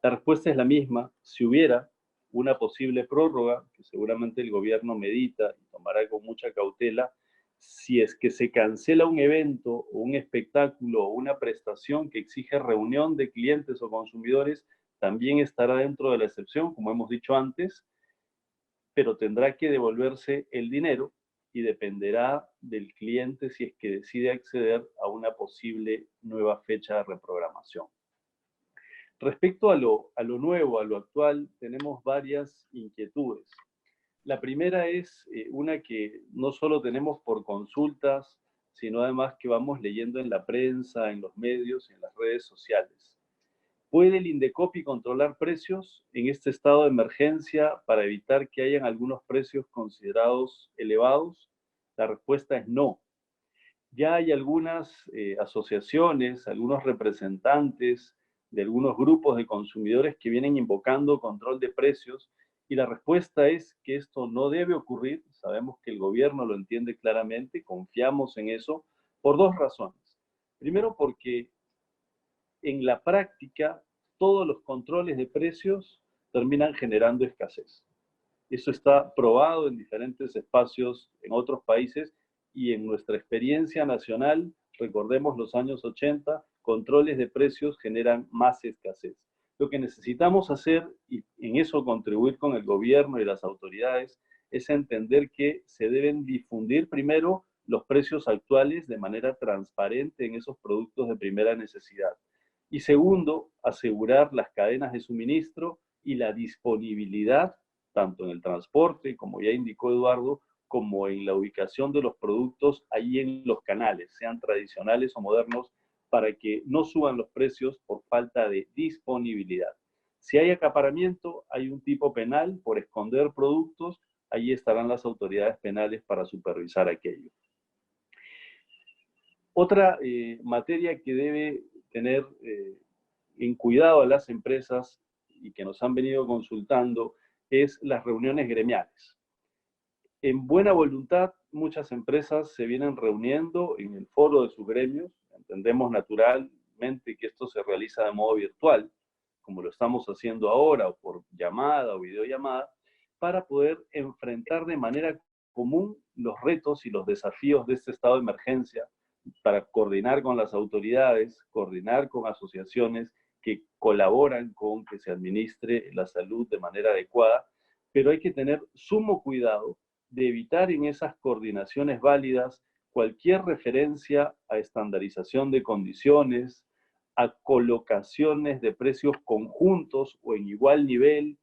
La respuesta es la misma. Si hubiera una posible prórroga, que seguramente el gobierno medita y tomará con mucha cautela, si es que se cancela un evento o un espectáculo o una prestación que exige reunión de clientes o consumidores, también estará dentro de la excepción, como hemos dicho antes, pero tendrá que devolverse el dinero y dependerá del cliente si es que decide acceder a una posible nueva fecha de reprogramación. Respecto a lo nuevo, a lo actual, tenemos varias inquietudes. La primera es una que no solo tenemos por consultas, sino además que vamos leyendo en la prensa, en los medios, en las redes sociales. ¿Puede el Indecopi controlar precios en este estado de emergencia para evitar que hayan algunos precios considerados elevados? La respuesta es no. Ya hay algunas asociaciones, algunos representantes de algunos grupos de consumidores que vienen invocando control de precios, y la respuesta es que esto no debe ocurrir. Sabemos que el gobierno lo entiende claramente, confiamos en eso, por dos razones. Primero, porque en la práctica todos los controles de precios terminan generando escasez. Eso está probado en diferentes espacios en otros países, y en nuestra experiencia nacional, recordemos los años 80, controles de precios generan más escasez. Lo que necesitamos hacer, y en eso contribuir con el gobierno y las autoridades, es entender que se deben difundir primero los precios actuales de manera transparente en esos productos de primera necesidad. Y segundo, asegurar las cadenas de suministro y la disponibilidad, tanto en el transporte, como ya indicó Eduardo, como en la ubicación de los productos ahí en los canales, sean tradicionales o modernos, para que no suban los precios por falta de disponibilidad. Si hay acaparamiento, hay un tipo penal por esconder productos, ahí estarán las autoridades penales para supervisar aquello. Otra materia que debe tener en cuidado a las empresas y que nos han venido consultando es las reuniones gremiales. En buena voluntad, muchas empresas se vienen reuniendo en el foro de sus gremios. Entendemos naturalmente que esto se realiza de modo virtual, como lo estamos haciendo ahora, o por llamada o videollamada, para poder enfrentar de manera común los retos y los desafíos de este estado de emergencia, para coordinar con las autoridades, coordinar con asociaciones que colaboran con que se administre la salud de manera adecuada, pero hay que tener sumo cuidado de evitar en esas coordinaciones válidas cualquier referencia a estandarización de condiciones, a colocaciones de precios conjuntos o en igual nivel,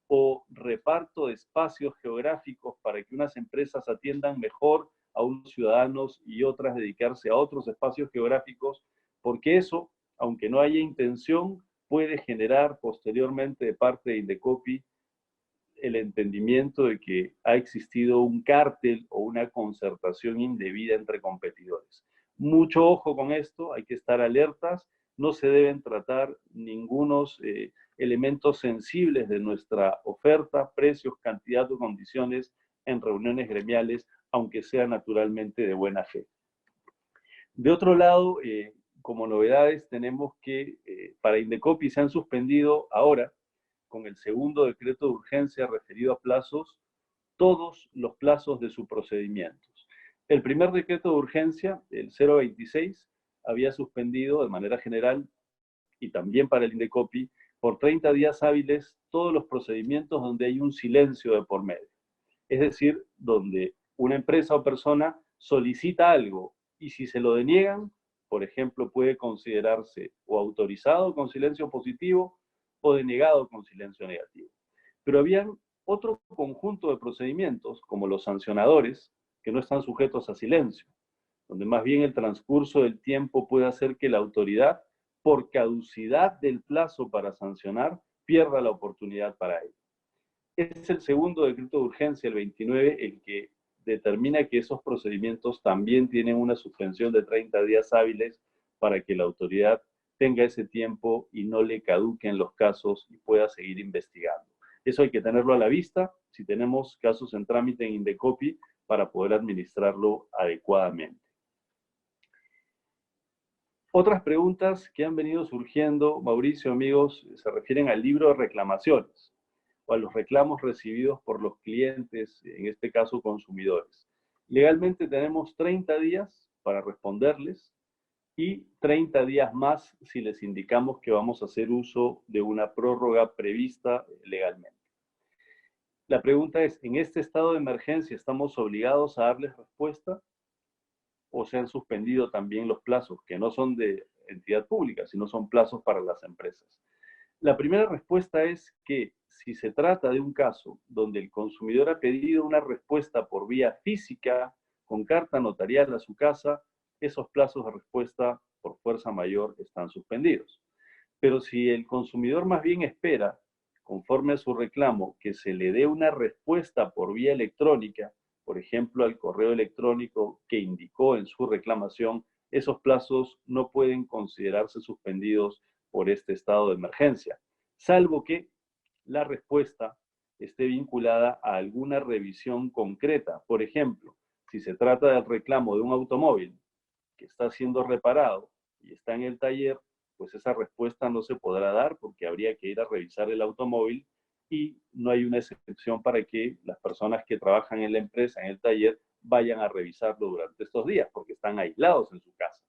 o reparto de espacios geográficos para que unas empresas atiendan mejor a unos ciudadanos y otras dedicarse a otros espacios geográficos, porque eso, aunque no haya intención, puede generar posteriormente de parte de Indecopi el entendimiento de que ha existido un cártel o una concertación indebida entre competidores. Mucho ojo con esto, hay que estar alertas, no se deben tratar ningunos elementos sensibles de nuestra oferta, precios, cantidad o condiciones en reuniones gremiales, aunque sea naturalmente de buena fe. De otro lado, como novedades, tenemos que para Indecopi se han suspendido ahora, con el segundo decreto de urgencia referido a plazos, todos los plazos de sus procedimientos. El primer decreto de urgencia, el 026, había suspendido de manera general, y también para el Indecopi, por 30 días hábiles todos los procedimientos donde hay un silencio de por medio. Es decir, donde una empresa o persona solicita algo y si se lo deniegan, por ejemplo, puede considerarse o autorizado con silencio positivo o denegado con silencio negativo. Pero habían otro conjunto de procedimientos, como los sancionadores, que no están sujetos a silencio, donde más bien el transcurso del tiempo puede hacer que la autoridad, por caducidad del plazo para sancionar, pierda la oportunidad para ello. Es el segundo decreto de urgencia, el 29, el que determina que esos procedimientos también tienen una suspensión de 30 días hábiles para que la autoridad tenga ese tiempo y no le caduquen los casos y pueda seguir investigando. Eso hay que tenerlo a la vista si tenemos casos en trámite en Indecopi para poder administrarlo adecuadamente. Otras preguntas que han venido surgiendo, Mauricio, amigos, se refieren al libro de reclamaciones o a los reclamos recibidos por los clientes, en este caso consumidores. Legalmente tenemos 30 días para responderles y 30 días más si les indicamos que vamos a hacer uso de una prórroga prevista legalmente. La pregunta es, ¿en este estado de emergencia estamos obligados a darles respuesta o se han suspendido también los plazos, que no son de entidad pública, sino son plazos para las empresas? La primera respuesta es que si se trata de un caso donde el consumidor ha pedido una respuesta por vía física, con carta notarial a su casa, esos plazos de respuesta por fuerza mayor están suspendidos. Pero si el consumidor más bien espera, conforme a su reclamo, que se le dé una respuesta por vía electrónica, por ejemplo, al correo electrónico que indicó en su reclamación, esos plazos no pueden considerarse suspendidos por este estado de emergencia, salvo que la respuesta esté vinculada a alguna revisión concreta. Por ejemplo, si se trata del reclamo de un automóvil que está siendo reparado y está en el taller, pues esa respuesta no se podrá dar porque habría que ir a revisar el automóvil y no hay una excepción para que las personas que trabajan en la empresa, en el taller, vayan a revisarlo durante estos días porque están aislados en su casa.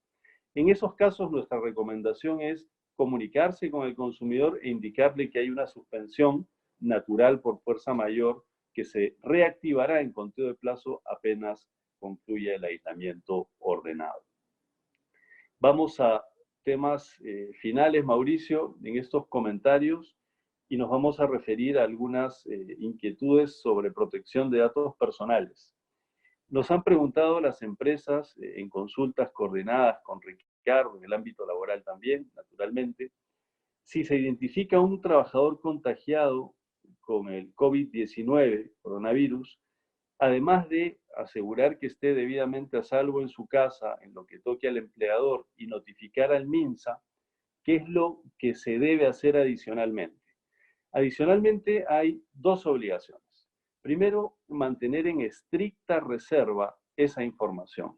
En esos casos, nuestra recomendación es comunicarse con el consumidor e indicarle que hay una suspensión natural por fuerza mayor que se reactivará en conteo de plazo apenas concluya el aislamiento ordenado. Vamos a temas finales, Mauricio, en estos comentarios, y nos vamos a referir a algunas inquietudes sobre protección de datos personales. Nos han preguntado las empresas en consultas coordinadas con Ricardo, en el ámbito laboral también, naturalmente, si se identifica un trabajador contagiado con el COVID-19, coronavirus, además de asegurar que esté debidamente a salvo en su casa, en lo que toque al empleador, y notificar al MINSA, ¿qué es lo que se debe hacer adicionalmente? Adicionalmente, hay dos obligaciones. Primero, mantener en estricta reserva esa información.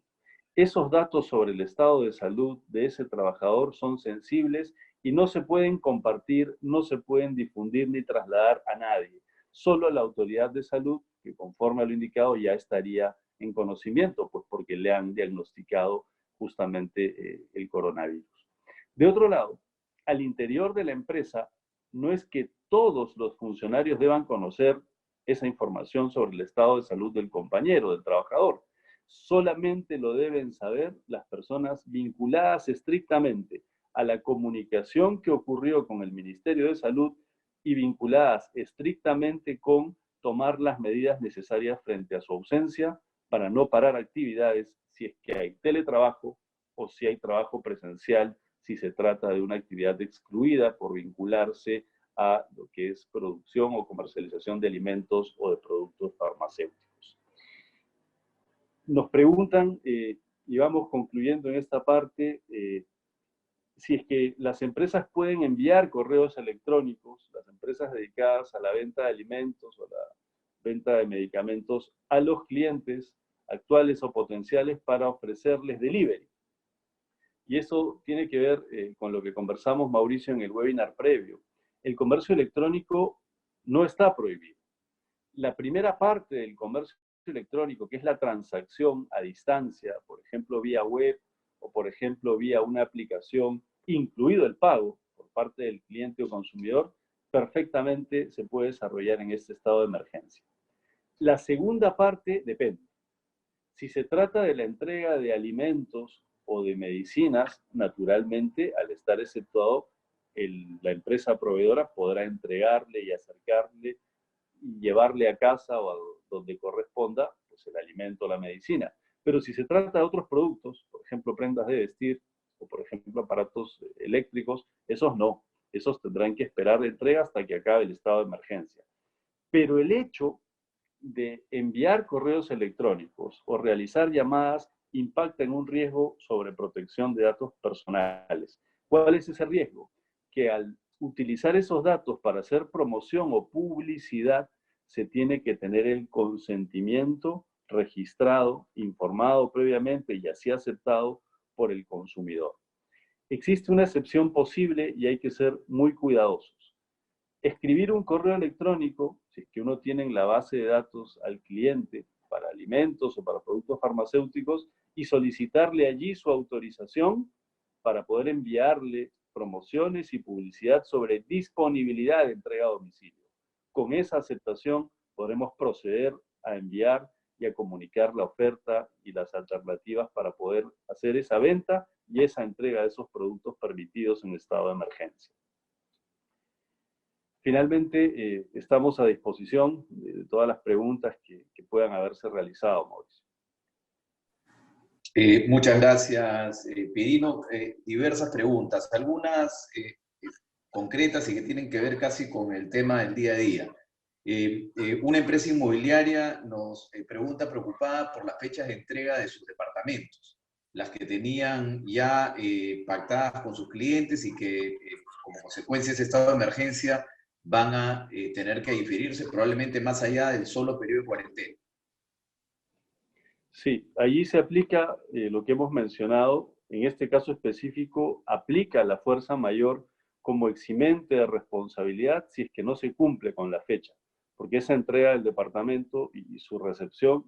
Esos datos sobre el estado de salud de ese trabajador son sensibles y no se pueden compartir, no se pueden difundir ni trasladar a nadie. Solo a la autoridad de salud, que conforme a lo indicado ya estaría en conocimiento, pues porque le han diagnosticado justamente el coronavirus. De otro lado, al interior de la empresa, no es que todos los funcionarios deban conocer esa información sobre el estado de salud del compañero, del trabajador. Solamente lo deben saber las personas vinculadas estrictamente a la comunicación que ocurrió con el Ministerio de Salud y vinculadas estrictamente con tomar las medidas necesarias frente a su ausencia para no parar actividades si es que hay teletrabajo o si hay trabajo presencial, si se trata de una actividad excluida por vincularse a lo que es producción o comercialización de alimentos o de productos farmacéuticos. Nos preguntan, y vamos concluyendo en esta parte, si es que las empresas pueden enviar correos electrónicos, las empresas dedicadas a la venta de alimentos o la venta de medicamentos, a los clientes actuales o potenciales para ofrecerles delivery. Y eso tiene que ver con lo que conversamos, Mauricio, en el webinar previo. El comercio electrónico no está prohibido. La primera parte del comercio electrónico, que es la transacción a distancia, por ejemplo, vía web o, por ejemplo, vía una aplicación, incluido el pago por parte del cliente o consumidor, perfectamente se puede desarrollar en este estado de emergencia. La segunda parte depende. Si se trata de la entrega de alimentos o de medicinas, naturalmente, al estar exceptuado, la empresa proveedora podrá entregarle y acercarle y llevarle a casa o a donde corresponda pues el alimento o la medicina. Pero si se trata de otros productos, por ejemplo, prendas de vestir o, por ejemplo, aparatos eléctricos, esos no. Esos tendrán que esperar la entrega hasta que acabe el estado de emergencia. Pero el hecho de enviar correos electrónicos o realizar llamadas impacta en un riesgo sobre protección de datos personales. ¿Cuál es ese riesgo? Que al utilizar esos datos para hacer promoción o publicidad, se tiene que tener el consentimiento registrado, informado previamente y así aceptado por el consumidor. Existe una excepción posible y hay que ser muy cuidadosos. Escribir un correo electrónico, si es que uno tiene en la base de datos al cliente para alimentos o para productos farmacéuticos, y solicitarle allí su autorización para poder enviarle promociones y publicidad sobre disponibilidad de entrega a domicilio. Con esa aceptación podremos proceder a enviar y a comunicar la oferta y las alternativas para poder hacer esa venta y esa entrega de esos productos permitidos en estado de emergencia. Finalmente, estamos a disposición de todas las preguntas que puedan haberse realizado, Mauricio. Muchas gracias, Pirino. Diversas preguntas, algunas concretas y que tienen que ver casi con el tema del día a día. Una empresa inmobiliaria nos pregunta preocupada por las fechas de entrega de sus departamentos, las que tenían ya pactadas con sus clientes y que como consecuencia de ese estado de emergencia van a tener que diferirse probablemente más allá del solo periodo de cuarentena. Sí, allí se aplica lo que hemos mencionado. En este caso específico, aplica la fuerza mayor como eximente de responsabilidad si es que no se cumple con la fecha, porque esa entrega del departamento y su recepción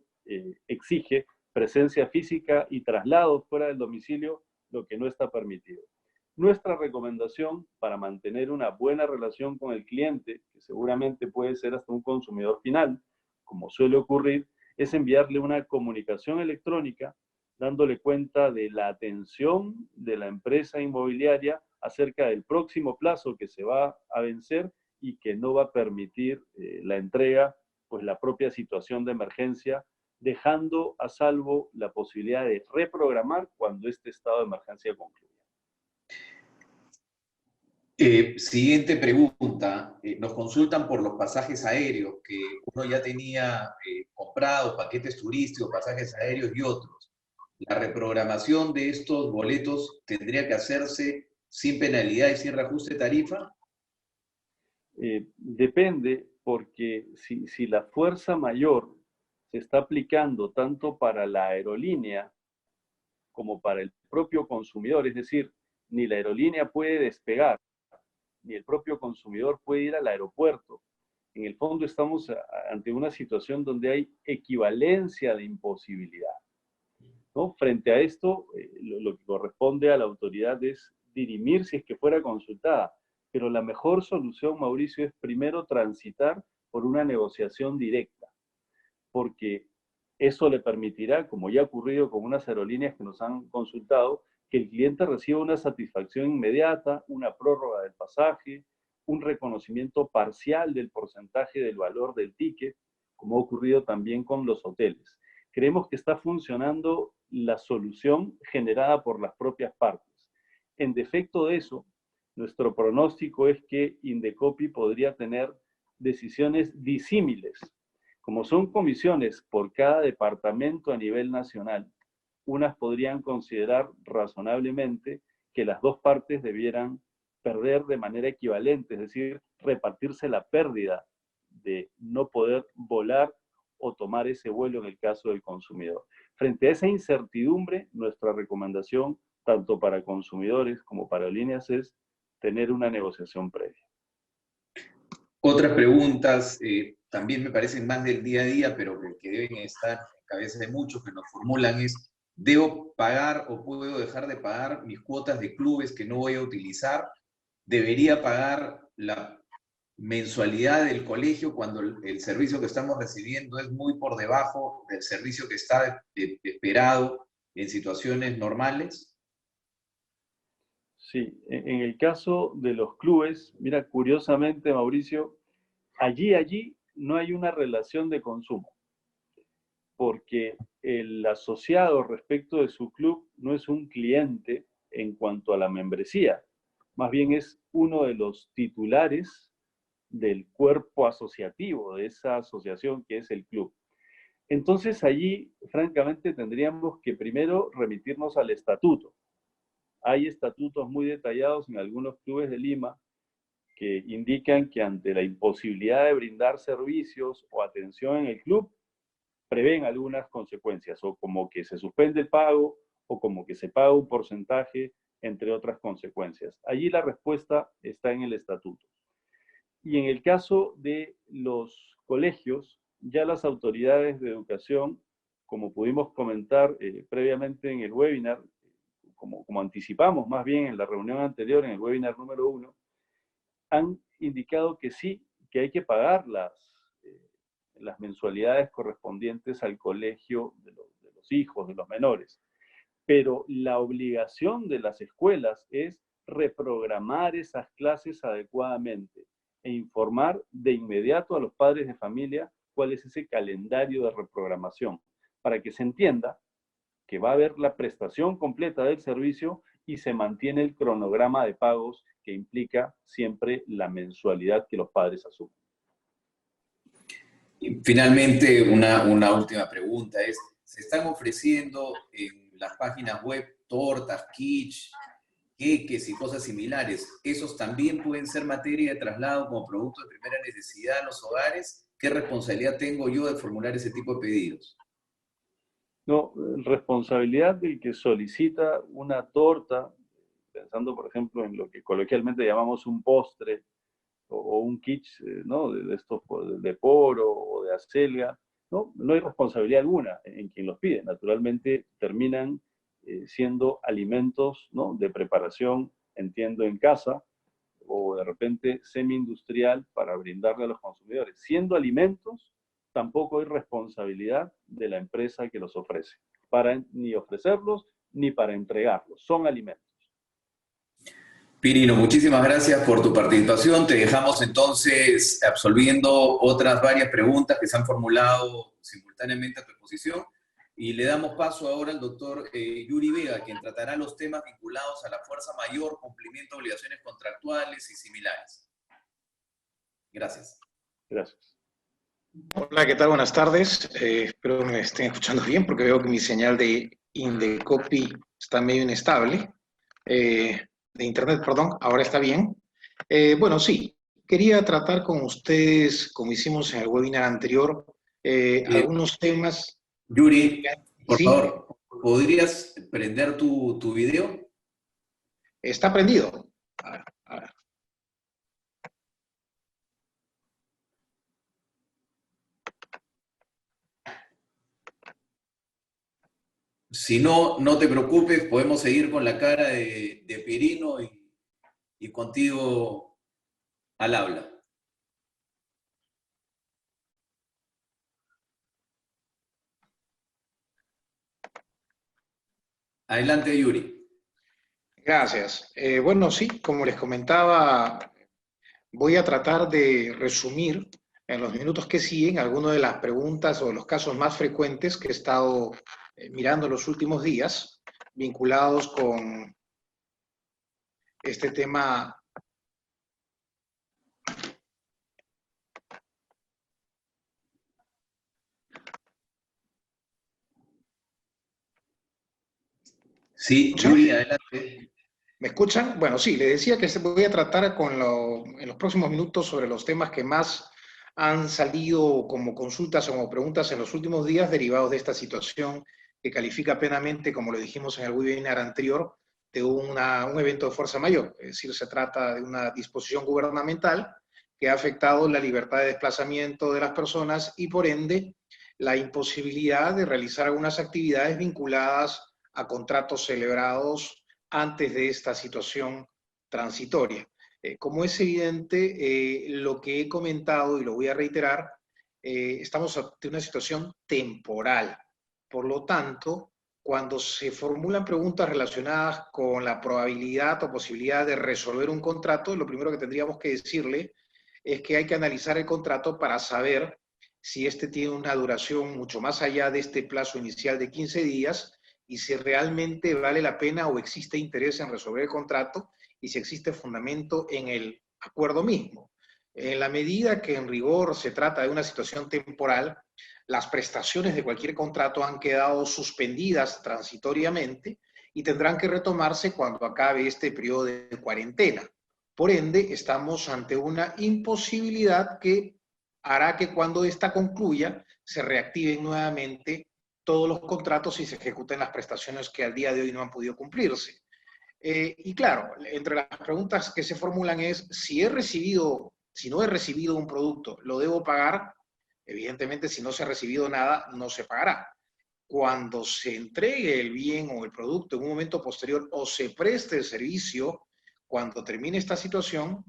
exige presencia física y traslado fuera del domicilio, lo que no está permitido. Nuestra recomendación para mantener una buena relación con el cliente, que seguramente puede ser hasta un consumidor final, como suele ocurrir, es enviarle una comunicación electrónica dándole cuenta de la atención de la empresa inmobiliaria acerca del próximo plazo que se va a vencer y que no va a permitir la entrega, pues la propia situación de emergencia, dejando a salvo la posibilidad de reprogramar cuando este estado de emergencia concluya. Siguiente pregunta. Nos consultan por los pasajes aéreos que uno ya tenía comprado, paquetes turísticos, pasajes aéreos y otros. ¿La reprogramación de estos boletos tendría que hacerse sin penalidad y sin reajuste de tarifa? Depende, porque si la fuerza mayor se está aplicando tanto para la aerolínea como para el propio consumidor, es decir, ni la aerolínea puede despegar, ni el propio consumidor puede ir al aeropuerto. En el fondo estamos ante una situación donde hay equivalencia de imposibilidad, ¿no? Frente a esto, lo que corresponde a la autoridad es dirimir si es que fuera consultada. Pero la mejor solución, Mauricio, es primero transitar por una negociación directa, porque eso le permitirá, como ya ha ocurrido con unas aerolíneas que nos han consultado, que el cliente reciba una satisfacción inmediata, una prórroga del pasaje, un reconocimiento parcial del porcentaje del valor del ticket, como ha ocurrido también con los hoteles. Creemos que está funcionando la solución generada por las propias partes. En defecto de eso, nuestro pronóstico es que Indecopi podría tener decisiones disímiles. Como son comisiones por cada departamento a nivel nacional, unas podrían considerar razonablemente que las dos partes debieran perder de manera equivalente, es decir, repartirse la pérdida de no poder volar o tomar ese vuelo en el caso del consumidor. Frente a esa incertidumbre, nuestra recomendación, tanto para consumidores como para aerolíneas, es tener una negociación previa. Otras preguntas también me parecen más del día a día, pero que deben estar en cabeza de muchos que nos formulan es, ¿debo pagar o puedo dejar de pagar mis cuotas de clubes que no voy a utilizar? ¿Debería pagar la mensualidad del colegio cuando el servicio que estamos recibiendo es muy por debajo del servicio que está esperado en situaciones normales? Sí, en el caso de los clubes, mira, curiosamente, Mauricio, allí no hay una relación de consumo, porque el asociado respecto de su club no es un cliente en cuanto a la membresía, más bien es uno de los titulares del cuerpo asociativo de esa asociación que es el club. Entonces allí, francamente, tendríamos que primero remitirnos al estatuto. Hay estatutos muy detallados en algunos clubes de Lima que indican que ante la imposibilidad de brindar servicios o atención en el club, prevén algunas consecuencias, o como que se suspende el pago, o como que se paga un porcentaje, entre otras consecuencias. Allí la respuesta está en el estatuto. Y en el caso de los colegios, ya las autoridades de educación, como pudimos comentar previamente en el webinar, como anticipamos más bien en la reunión anterior, en el webinar número 1, han indicado que sí, que hay que pagar las mensualidades correspondientes al colegio de los hijos, de los menores. Pero la obligación de las escuelas es reprogramar esas clases adecuadamente e informar de inmediato a los padres de familia cuál es ese calendario de reprogramación, para que se entienda que va a haber la prestación completa del servicio y se mantiene el cronograma de pagos que implica siempre la mensualidad que los padres asumen. Y finalmente, una última pregunta es, ¿se están ofreciendo en las páginas web tortas, quiche, queques y cosas similares? ¿Esos también pueden ser materia de traslado como producto de primera necesidad a los hogares? ¿Qué responsabilidad tengo yo de formular ese tipo de pedidos? No, responsabilidad del que solicita una torta, pensando por ejemplo en lo que coloquialmente llamamos un postre o un quiche, ¿no? De estos de poro o de acelga, ¿no? No hay responsabilidad alguna en quien los pide. Naturalmente terminan siendo alimentos, ¿no? De preparación, entiendo, en casa o de repente semi-industrial para brindarle a los consumidores. Siendo alimentos, tampoco hay responsabilidad de la empresa que los ofrece, para ni ofrecerlos ni para entregarlos. Son alimentos. Pirino, muchísimas gracias por tu participación. Te dejamos entonces absolviendo otras varias preguntas que se han formulado simultáneamente a tu exposición y le damos paso ahora al doctor Yuri Vega, quien tratará los temas vinculados a la fuerza mayor, cumplimiento de obligaciones contractuales y similares. Gracias. Gracias. Hola, ¿qué tal? Buenas tardes. Espero me estén escuchando bien porque veo que mi señal de Indecopy está medio inestable. De internet, perdón, ahora está bien. Bueno, sí, quería tratar con ustedes, como hicimos en el webinar anterior, algunos temas. Yuri, por ¿Sí? favor, ¿podrías prender tu video? Está prendido. A ver. Si no, no te preocupes, podemos seguir con la cara de Pirino y contigo al habla. Adelante, Yuri. Gracias. Bueno, sí, como les comentaba, voy a tratar de resumir en los minutos que siguen algunas de las preguntas o los casos más frecuentes que he estado mirando los últimos días vinculados con este tema. Sí, Yuri, adelante. ¿Me escuchan? Bueno, sí, les decía que voy a tratar en los próximos minutos sobre los temas que más han salido como consultas o como preguntas en los últimos días derivados de esta situación que califica plenamente, como lo dijimos en el webinar anterior, de un evento de fuerza mayor. Es decir, se trata de una disposición gubernamental que ha afectado la libertad de desplazamiento de las personas y, por ende, la imposibilidad de realizar algunas actividades vinculadas a contratos celebrados antes de esta situación transitoria. Como es evidente, lo que he comentado y lo voy a reiterar, estamos ante una situación temporal. Por lo tanto, cuando se formulan preguntas relacionadas con la probabilidad o posibilidad de resolver un contrato, lo primero que tendríamos que decirle es que hay que analizar el contrato para saber si este tiene una duración mucho más allá de este plazo inicial de 15 días y si realmente vale la pena o existe interés en resolver el contrato y si existe fundamento en el acuerdo mismo. En la medida que en rigor se trata de una situación temporal, las prestaciones de cualquier contrato han quedado suspendidas transitoriamente y tendrán que retomarse cuando acabe este periodo de cuarentena. Por ende, estamos ante una imposibilidad que hará que cuando esta concluya se reactiven nuevamente todos los contratos y se ejecuten las prestaciones que al día de hoy no han podido cumplirse. Y claro, entre las preguntas que se formulan es, si no he recibido un producto, ¿lo debo pagar? Evidentemente, si no se ha recibido nada, no se pagará. Cuando se entregue el bien o el producto en un momento posterior o se preste el servicio, cuando termine esta situación,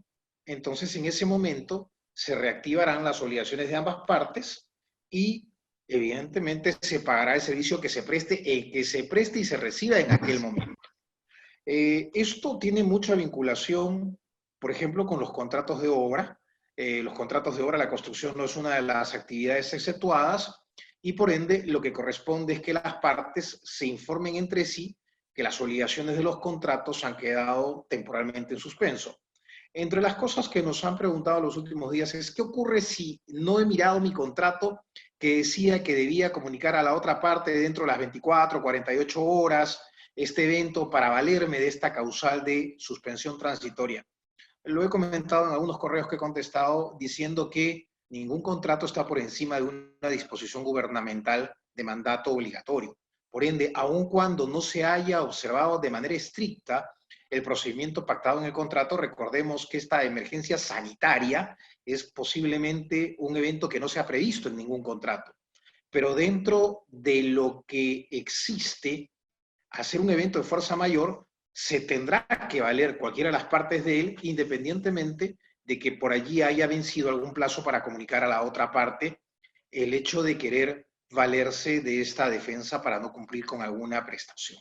entonces en ese momento se reactivarán las obligaciones de ambas partes y evidentemente se pagará el servicio que se preste y se reciba en aquel momento. Esto tiene mucha vinculación, por ejemplo, con los contratos de obra. Los contratos de obra, la construcción no es una de las actividades exceptuadas y por ende lo que corresponde es que las partes se informen entre sí que las obligaciones de los contratos han quedado temporalmente en suspenso. Entre las cosas que nos han preguntado los últimos días es, ¿qué ocurre si no he mirado mi contrato que decía que debía comunicar a la otra parte dentro de las 24, 48 horas este evento para valerme de esta causal de suspensión transitoria? Lo he comentado en algunos correos que he contestado diciendo que ningún contrato está por encima de una disposición gubernamental de mandato obligatorio. Por ende, aun cuando no se haya observado de manera estricta el procedimiento pactado en el contrato, recordemos que esta emergencia sanitaria es posiblemente un evento que no se ha previsto en ningún contrato. Pero dentro de lo que existe, hacer un evento de fuerza mayor, se tendrá que valer cualquiera de las partes de él, independientemente de que por allí haya vencido algún plazo para comunicar a la otra parte el hecho de querer valerse de esta defensa para no cumplir con alguna prestación.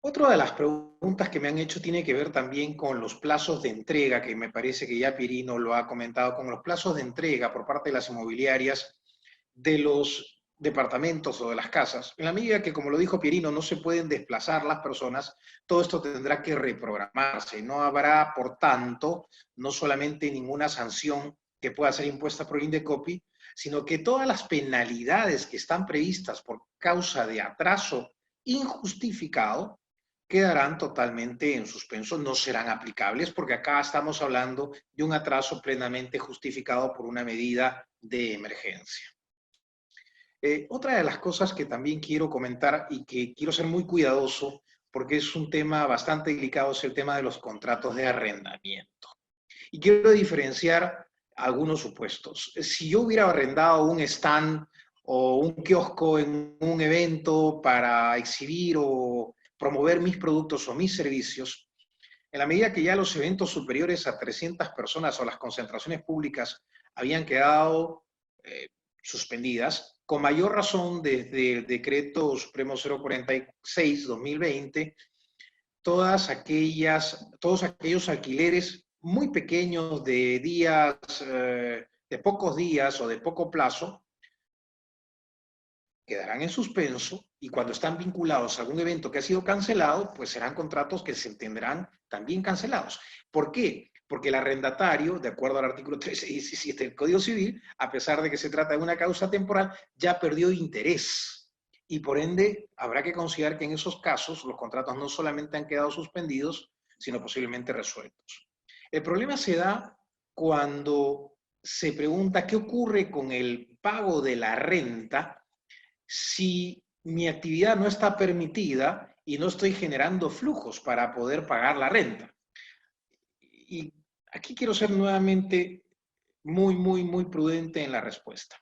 Otra de las preguntas que me han hecho tiene que ver también con los plazos de entrega, que me parece que ya Pierino lo ha comentado, con los plazos de entrega por parte de las inmobiliarias de los departamentos o de las casas. En la medida que, como lo dijo Pierino, no se pueden desplazar las personas, todo esto tendrá que reprogramarse. No habrá, por tanto, no solamente ninguna sanción que pueda ser impuesta por el Indecopi, sino que todas las penalidades que están previstas por causa de atraso injustificado quedarán totalmente en suspenso, no serán aplicables, porque acá estamos hablando de un atraso plenamente justificado por una medida de emergencia. Otra de las cosas que también quiero comentar y que quiero ser muy cuidadoso, porque es un tema bastante delicado, es el tema de los contratos de arrendamiento. Y quiero diferenciar algunos supuestos. Si yo hubiera arrendado un stand o un kiosco en un evento para exhibir o promover mis productos o mis servicios, en la medida que ya los eventos superiores a 300 personas o las concentraciones públicas habían quedado suspendidas, con mayor razón desde el Decreto Supremo 046-2020, todos aquellos alquileres muy pequeños de días, de pocos días o de poco plazo, quedarán en suspenso y cuando están vinculados a algún evento que ha sido cancelado, pues serán contratos que se entenderán también cancelados. ¿Por qué? Porque el arrendatario, de acuerdo al artículo 13 y 17 del Código Civil, a pesar de que se trata de una causa temporal, ya perdió interés. Y por ende, habrá que considerar que en esos casos los contratos no solamente han quedado suspendidos, sino posiblemente resueltos. El problema se da cuando se pregunta qué ocurre con el pago de la renta si mi actividad no está permitida y no estoy generando flujos para poder pagar la renta. Y aquí quiero ser nuevamente muy prudente en la respuesta.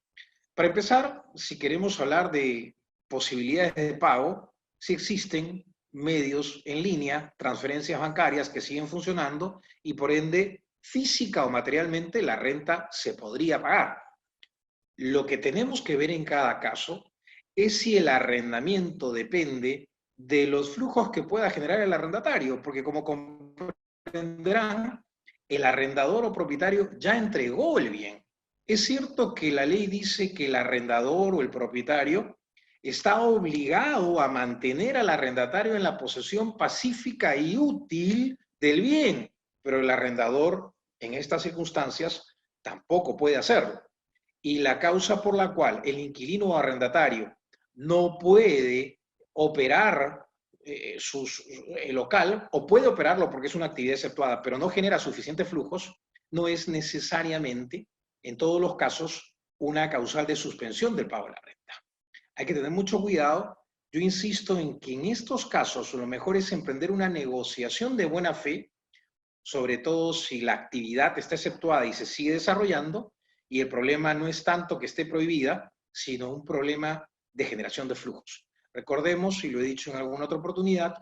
Para empezar, si queremos hablar de posibilidades de pago, sí existen medios en línea, transferencias bancarias que siguen funcionando y por ende, física o materialmente, la renta se podría pagar. Lo que tenemos que ver en cada caso es si el arrendamiento depende de los flujos que pueda generar el arrendatario, porque como comprenderán, el arrendador o propietario ya entregó el bien. Es cierto que la ley dice que el arrendador o el propietario está obligado a mantener al arrendatario en la posesión pacífica y útil del bien, pero el arrendador en estas circunstancias tampoco puede hacerlo. Y la causa por la cual el inquilino o arrendatario no puede operar el local, o puede operarlo porque es una actividad exceptuada, pero no genera suficientes flujos, no es necesariamente, en todos los casos, una causal de suspensión del pago de la renta. Hay que tener mucho cuidado. Yo insisto en que en estos casos lo mejor es emprender una negociación de buena fe, sobre todo si la actividad está exceptuada y se sigue desarrollando, y el problema no es tanto que esté prohibida, sino un problema de generación de flujos. Recordemos, y lo he dicho en alguna otra oportunidad,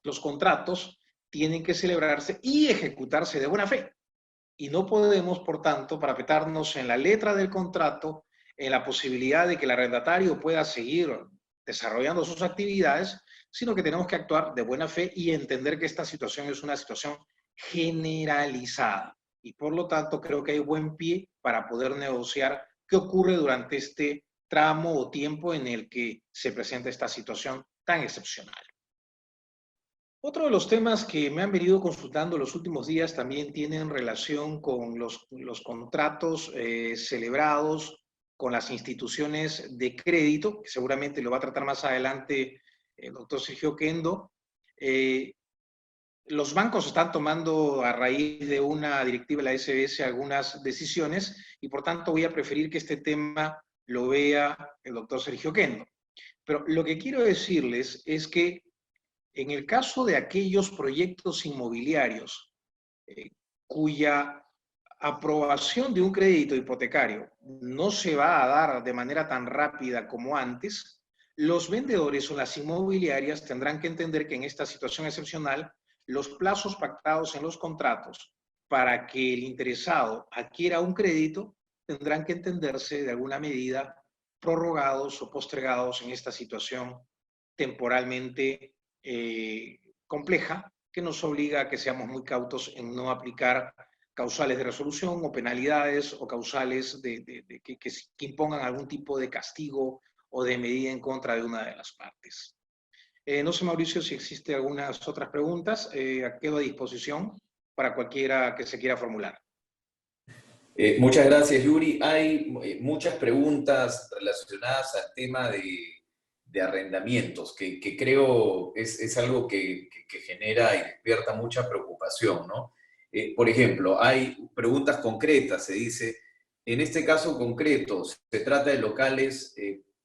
los contratos tienen que celebrarse y ejecutarse de buena fe. Y no podemos, por tanto, parapetarnos en la letra del contrato, en la posibilidad de que el arrendatario pueda seguir desarrollando sus actividades, sino que tenemos que actuar de buena fe y entender que esta situación es una situación generalizada. Y por lo tanto, creo que hay buen pie para poder negociar qué ocurre durante este tramo o tiempo en el que se presenta esta situación tan excepcional. Otro de los temas que me han venido consultando los últimos días también tienen relación con los contratos celebrados con las instituciones de crédito, que seguramente lo va a tratar más adelante el doctor Sergio Oquendo. Los bancos están tomando a raíz de una directiva de la SBS algunas decisiones y por tanto voy a preferir que este tema lo vea el doctor Sergio Oquendo. Pero lo que quiero decirles es que en el caso de aquellos proyectos inmobiliarios cuya aprobación de un crédito hipotecario no se va a dar de manera tan rápida como antes, los vendedores o las inmobiliarias tendrán que entender que en esta situación excepcional los plazos pactados en los contratos para que el interesado adquiera un crédito tendrán que entenderse de alguna medida prorrogados o postergados en esta situación temporalmente compleja que nos obliga a que seamos muy cautos en no aplicar causales de resolución o penalidades o causales que impongan algún tipo de castigo o de medida en contra de una de las partes. No sé, Mauricio, si existen algunas otras preguntas. Quedo a disposición para cualquiera que se quiera formular. Muchas gracias, Yuri. Hay muchas preguntas relacionadas al tema de arrendamientos, que creo es algo que genera y despierta mucha preocupación, ¿no? Por ejemplo, hay preguntas concretas, se dice, en este caso concreto, se trata de locales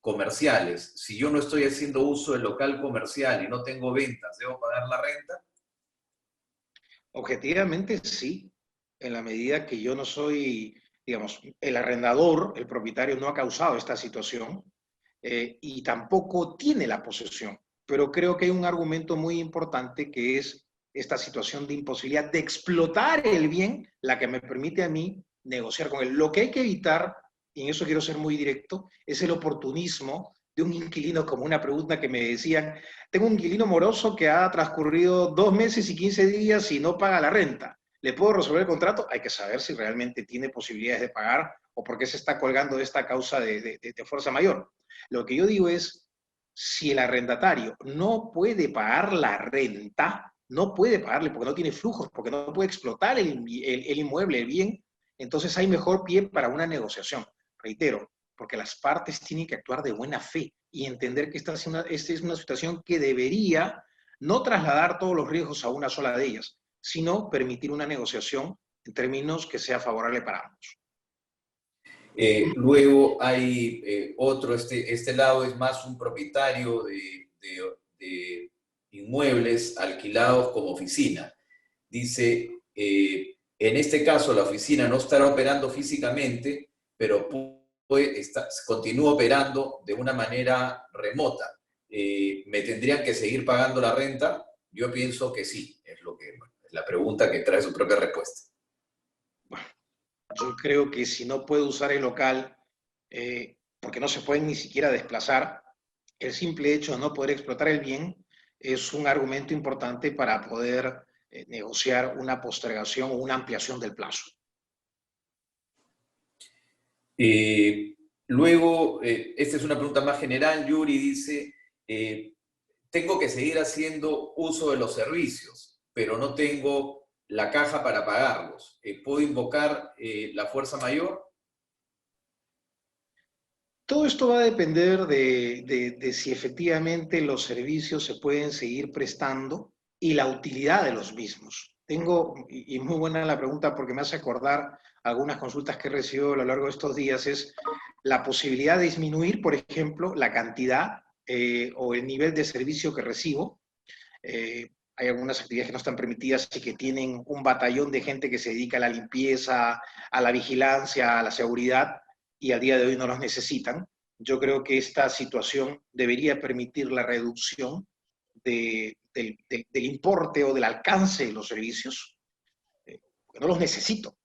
comerciales. Si yo no estoy haciendo uso del local comercial y no tengo ventas, ¿debo pagar la renta? Objetivamente sí, en la medida que yo no soy, digamos, el arrendador, el propietario no ha causado esta situación y tampoco tiene la posesión. Pero creo que hay un argumento muy importante que es esta situación de imposibilidad de explotar el bien, la que me permite a mí negociar con él. Lo que hay que evitar, y en eso quiero ser muy directo, es el oportunismo de un inquilino, como una pregunta que me decían, tengo un inquilino moroso que ha transcurrido 2 meses y 15 días y no paga la renta. ¿Le puedo resolver el contrato? Hay que saber si realmente tiene posibilidades de pagar o por qué se está colgando de esta causa de fuerza mayor. Lo que yo digo es, si el arrendatario no puede pagar la renta, no puede pagarle porque no tiene flujos, porque no puede explotar el inmueble, el bien, entonces hay mejor pie para una negociación. Reitero, porque las partes tienen que actuar de buena fe y entender que esta es una situación que debería no trasladar todos los riesgos a una sola de ellas, sino permitir una negociación en términos que sea favorable para ambos. Luego hay otro, este lado es más un propietario de inmuebles alquilados como oficina. Dice, en este caso la oficina no estará operando físicamente, pero continúa operando de una manera remota. ¿Me tendrían que seguir pagando la renta? Yo pienso que sí, es la pregunta que trae su propia respuesta. Bueno, yo creo que si no puede usar el local, porque no se pueden ni siquiera desplazar, el simple hecho de no poder explotar el bien es un argumento importante para poder negociar una postergación o una ampliación del plazo. Luego, esta es una pregunta más general. Yuri dice, tengo que seguir haciendo uso de los servicios, pero no tengo la caja para pagarlos. ¿Puedo invocar la fuerza mayor? Todo esto va a depender de si efectivamente los servicios se pueden seguir prestando y la utilidad de los mismos. Y muy buena la pregunta porque me hace acordar algunas consultas que he recibido a lo largo de estos días, es la posibilidad de disminuir, por ejemplo, la cantidad o el nivel de servicio que recibo. Hay algunas actividades que no están permitidas y que tienen un batallón de gente que se dedica a la limpieza, a la vigilancia, a la seguridad, y a día de hoy no los necesitan. Yo creo que esta situación debería permitir la reducción del importe o del alcance de los servicios, porque no los necesito.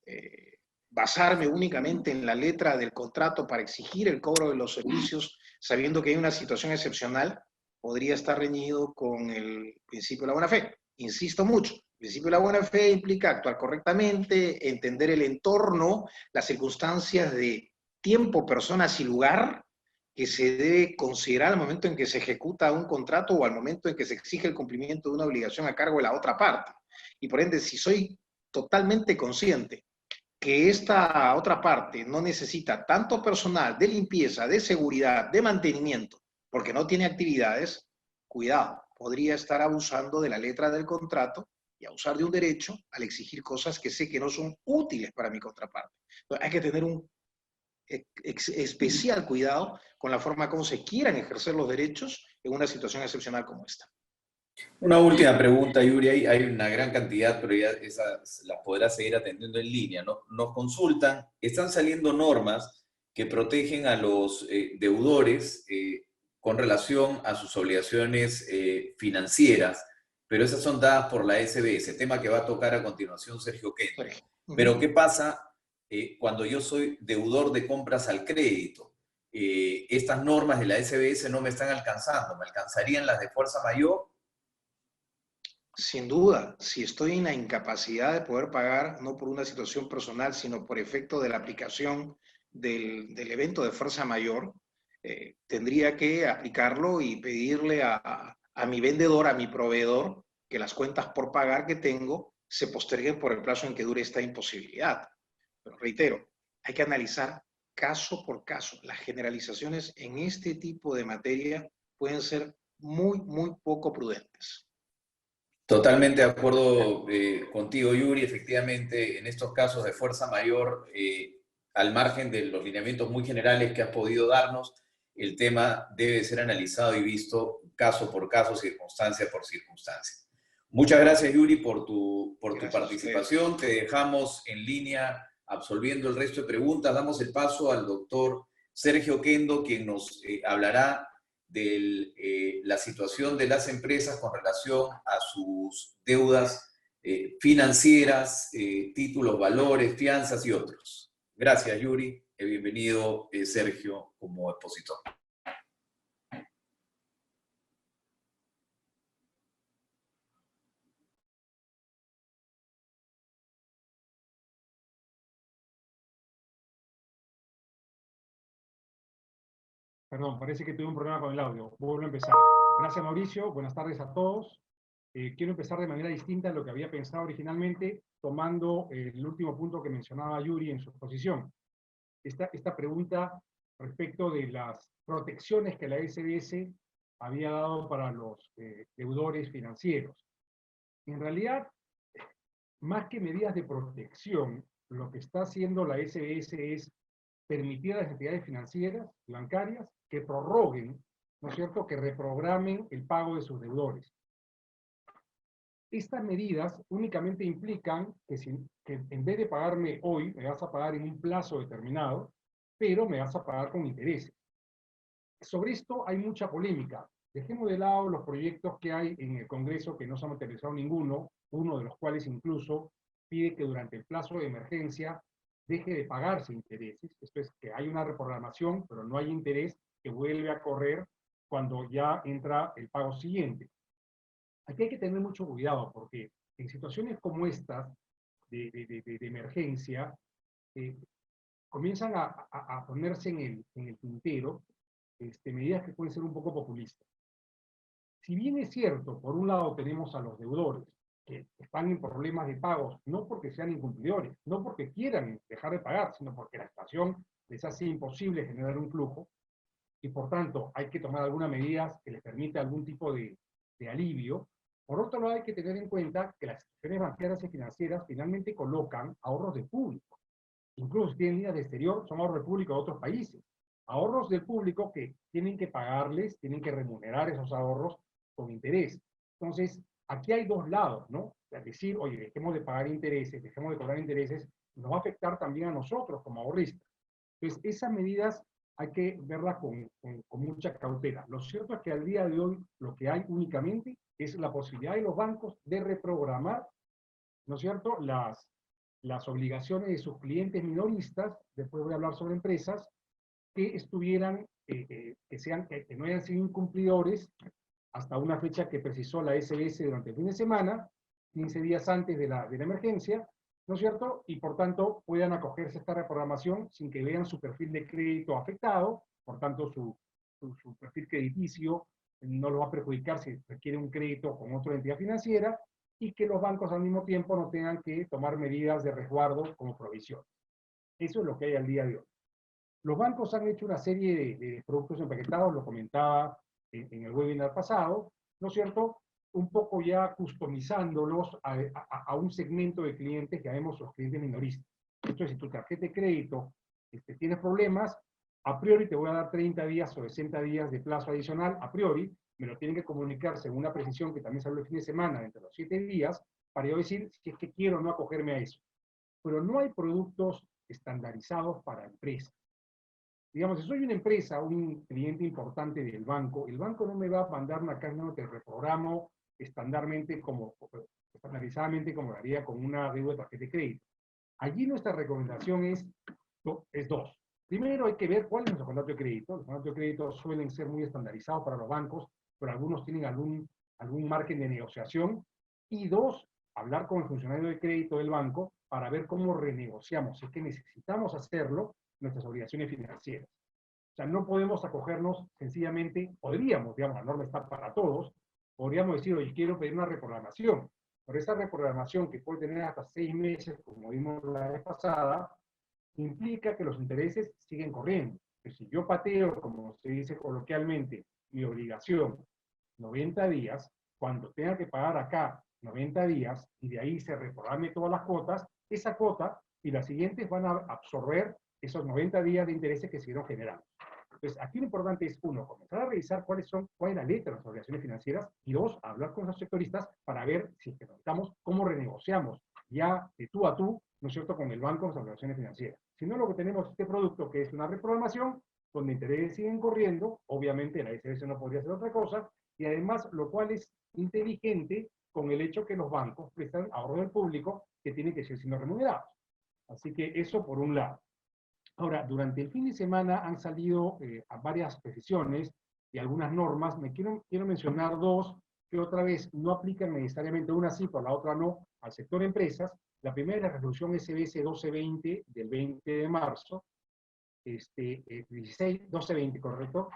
Basarme únicamente en la letra del contrato para exigir el cobro de los servicios, sabiendo que hay una situación excepcional, podría estar reñido con el principio de la buena fe. Insisto mucho, el principio de la buena fe implica actuar correctamente, entender el entorno, las circunstancias de tiempo, personas y lugar, que se debe considerar al momento en que se ejecuta un contrato o al momento en que se exige el cumplimiento de una obligación a cargo de la otra parte. Y por ende, si soy totalmente consciente que esta otra parte no necesita tanto personal de limpieza, de seguridad, de mantenimiento, porque no tiene actividades, cuidado, podría estar abusando de la letra del contrato y abusar de un derecho al exigir cosas que sé que no son útiles para mi contraparte. Entonces, hay que tener un especial cuidado con la forma como se quieran ejercer los derechos en una situación excepcional como esta. Una última pregunta, Yuri. Hay una gran cantidad, pero ya esas las podrás seguir atendiendo en línea, ¿no? Nos consultan, están saliendo normas que protegen a los deudores con relación a sus obligaciones financieras, pero esas son dadas por la SBS, tema que va a tocar a continuación Sergio Kendo. Pero ¿qué pasa cuando yo soy deudor de compras al crédito? Estas normas de la SBS no me están alcanzando, ¿me alcanzarían las de fuerza mayor? Sin duda, si estoy en la incapacidad de poder pagar, no por una situación personal, sino por efecto de la aplicación del evento de fuerza mayor, tendría que aplicarlo y pedirle a mi vendedor, a mi proveedor, que las cuentas por pagar que tengo se posterguen por el plazo en que dure esta imposibilidad. Pero reitero, hay que analizar caso por caso. Las generalizaciones en este tipo de materia pueden ser muy, muy poco prudentes. Totalmente de acuerdo contigo, Yuri. Efectivamente, en estos casos de fuerza mayor, al margen de los lineamientos muy generales que has podido darnos, el tema debe ser analizado y visto caso por caso, circunstancia por circunstancia. Muchas gracias, Yuri, por tu participación. Te dejamos en línea absolviendo el resto de preguntas. Damos el paso al doctor Sergio Kendo, quien nos hablará de la situación de las empresas con relación a sus deudas financieras, títulos, valores, fianzas y otros. Gracias, Yuri. Bienvenido, Sergio, como expositor. Perdón, parece que tuve un problema con el audio. Vuelvo a empezar. Gracias, Mauricio. Buenas tardes a todos. Quiero empezar de manera distinta a lo que había pensado originalmente, tomando el último punto que mencionaba Yuri en su exposición. Esta pregunta respecto de las protecciones que la SBS había dado para los deudores financieros. En realidad, más que medidas de protección, lo que está haciendo la SBS es permitir a las entidades financieras y bancarias que prorroguen, ¿no es cierto?, que reprogramen el pago de sus deudores. Estas medidas únicamente implican que en vez de pagarme hoy, me vas a pagar en un plazo determinado, pero me vas a pagar con intereses. Sobre esto hay mucha polémica. Dejemos de lado los proyectos que hay en el Congreso, que no se ha materializado ninguno, uno de los cuales incluso pide que durante el plazo de emergencia deje de pagarse intereses. Esto es que hay una reprogramación, pero no hay interés que vuelve a correr cuando ya entra el pago siguiente. Aquí hay que tener mucho cuidado porque en situaciones como estas de emergencia, comienzan a ponerse en el tintero medidas que pueden ser un poco populistas. Si bien es cierto, por un lado tenemos a los deudores que están en problemas de pagos, no porque sean incumplidores, no porque quieran dejar de pagar, sino porque la situación les hace imposible generar un flujo, y por tanto hay que tomar algunas medidas que les permita algún tipo de alivio. Por otro lado, hay que tener en cuenta que las instituciones bancarias y financieras finalmente colocan ahorros del público. Incluso si tienen líneas de exterior, son ahorros del público de otros países. Ahorros del público que tienen que pagarles, tienen que remunerar esos ahorros con interés. Entonces, aquí hay dos lados, ¿no? Es decir, oye, dejemos de pagar intereses, dejemos de cobrar intereses, nos va a afectar también a nosotros como ahorristas. Entonces, esas medidas hay que verlas con mucha cautela. Lo cierto es que al día de hoy lo que hay únicamente es la posibilidad de los bancos de reprogramar, ¿no es cierto?, las obligaciones de sus clientes minoristas, después voy a hablar sobre empresas, que estuvieran, que no hayan sido incumplidores hasta una fecha que precisó la SBS durante el fin de semana, 15 días antes de la emergencia, ¿no es cierto? Y por tanto puedan acogerse a esta reprogramación sin que vean su perfil de crédito afectado por tanto su perfil crediticio no lo va a perjudicar si requiere un crédito con otra entidad financiera, y que los bancos al mismo tiempo no tengan que tomar medidas de resguardo como provisión. Eso es lo que hay al día de hoy. Los bancos han hecho una serie de productos empaquetados, lo comentaba en el webinar pasado, ¿no es cierto? Un poco ya customizándolos a un segmento de clientes que llamamos los clientes minoristas. Entonces, si tu tarjeta de crédito tienes problemas, a priori te voy a dar 30 días o 60 días de plazo adicional, a priori, me lo tienen que comunicar según una precisión que también salió el fin de semana, entre los 7 días, para yo decir si es que quiero o no acogerme a eso. Pero no hay productos estandarizados para empresas. Digamos, si soy una empresa, un cliente importante del banco, el banco no me va a mandar una carta que reprogramo estandarizadamente como lo haría con una deuda de tarjeta de crédito. Allí nuestra recomendación es dos. Primero hay que ver cuál es nuestro contrato de crédito. Los contratos de crédito suelen ser muy estandarizados para los bancos, pero algunos tienen algún margen de negociación. Y dos, hablar con el funcionario de crédito del banco para ver cómo renegociamos, si es que necesitamos hacerlo, nuestras obligaciones financieras. O sea, no podemos acogernos sencillamente, podríamos, digamos, la norma está para todos, podríamos decir, oye, quiero pedir una reprogramación, pero esa reprogramación que puede tener hasta 6 meses, como vimos la vez pasada, implica que los intereses siguen corriendo. Pues si yo pateo, como se dice coloquialmente, mi obligación 90 días, cuando tenga que pagar acá 90 días, y de ahí se reprograme todas las cuotas, esa cuota y las siguientes van a absorber esos 90 días de intereses que siguieron generando. Entonces, aquí lo importante es, uno, comenzar a revisar cuál es la letra de las obligaciones financieras, y dos, hablar con los sectoristas para ver si necesitamos cómo renegociamos ya de tú a tú, ¿no es cierto?, con el banco las obligaciones financieras. Si no, lo que tenemos es este producto que es una reprogramación, donde intereses siguen corriendo, obviamente la SBS no podría ser otra cosa, y además, lo cual es inteligente con el hecho que los bancos prestan ahorro del público que tienen que ser siendo remunerados. Así que eso por un lado. Ahora, durante el fin de semana han salido varias precisiones y algunas normas. Quiero mencionar dos que otra vez no aplican necesariamente, una sí, por la otra no, al sector empresas. La primera es la resolución SBS 1220 del 20 de marzo, 1220, correcto,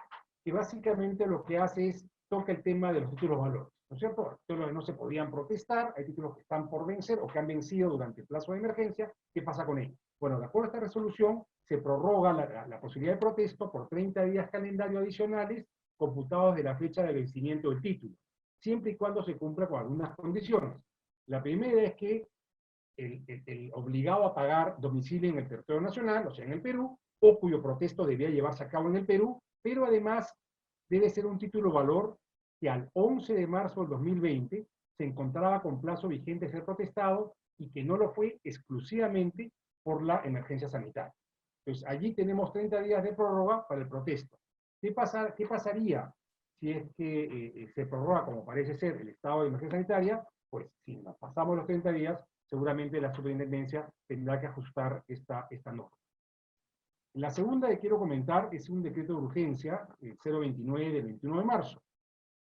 que básicamente lo que hace es toca el tema de los títulos valores, ¿no es cierto? Los títulos que no se podían protestar, hay títulos que están por vencer o que han vencido durante el plazo de emergencia. ¿Qué pasa con ellos? Bueno, de acuerdo a esta resolución, se prorroga la posibilidad de protesto por 30 días calendario adicionales computados de la fecha de vencimiento del título, siempre y cuando se cumpla con algunas condiciones. La primera es que el obligado a pagar domicilio en el territorio nacional, o sea, en el Perú, o cuyo protesto debía llevarse a cabo en el Perú, pero además debe ser un título valor que al 11 de marzo del 2020 se encontraba con plazo vigente de ser protestado y que no lo fue exclusivamente por la emergencia sanitaria. Entonces, allí tenemos 30 días de prórroga para el protesto. ¿Qué pasaría si es que se prorroga, como parece ser, el estado de emergencia sanitaria? Pues si nos pasamos los 30 días, seguramente la superintendencia tendrá que ajustar esta norma. La segunda que quiero comentar es un decreto de urgencia, el 029 del 21 de marzo,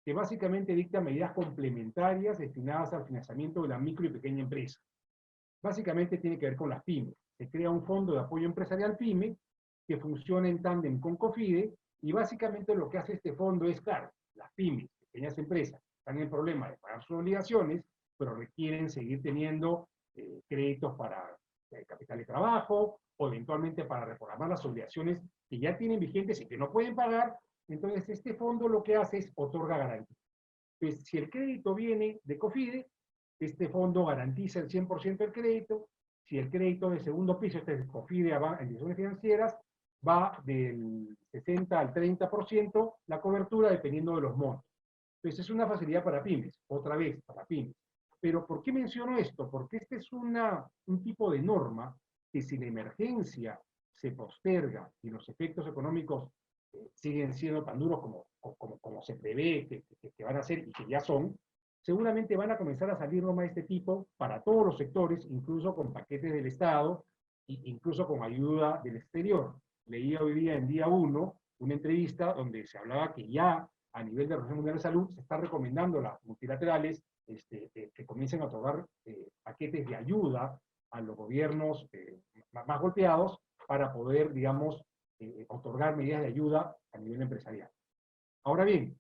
que básicamente dicta medidas complementarias destinadas al financiamiento de la micro y pequeña empresa. Básicamente tiene que ver con las pymes. Se crea un fondo de apoyo empresarial PYME que funciona en tándem con COFIDE, y básicamente lo que hace este fondo es, claro, las pymes, pequeñas empresas, están en el problema de pagar sus obligaciones, pero requieren seguir teniendo créditos para capital de trabajo, o eventualmente para reprogramar las obligaciones que ya tienen vigentes y que no pueden pagar. Entonces, este fondo lo que hace es otorga garantía. Entonces, si el crédito viene de COFIDE, este fondo garantiza el 100% del crédito. Si el crédito de segundo piso, este es COFIDE en instituciones financieras, va del 60 al 30% la cobertura dependiendo de los montos. Entonces, es una facilidad para pymes, otra vez, para pymes. Pero, ¿por qué menciono esto? Porque este es un tipo de norma que, si la emergencia se posterga y los efectos económicos siguen siendo tan duros como se prevé que van a ser y que ya son, seguramente van a comenzar a salir normas de este tipo para todos los sectores, incluso con paquetes del Estado e incluso con ayuda del exterior. Leía hoy día en Día 1 una entrevista donde se hablaba que ya a nivel de la Organización Mundial de Salud se está recomendando a las multilaterales que comiencen a otorgar paquetes de ayuda a los gobiernos más golpeados para poder, digamos, otorgar medidas de ayuda a nivel empresarial. Ahora bien,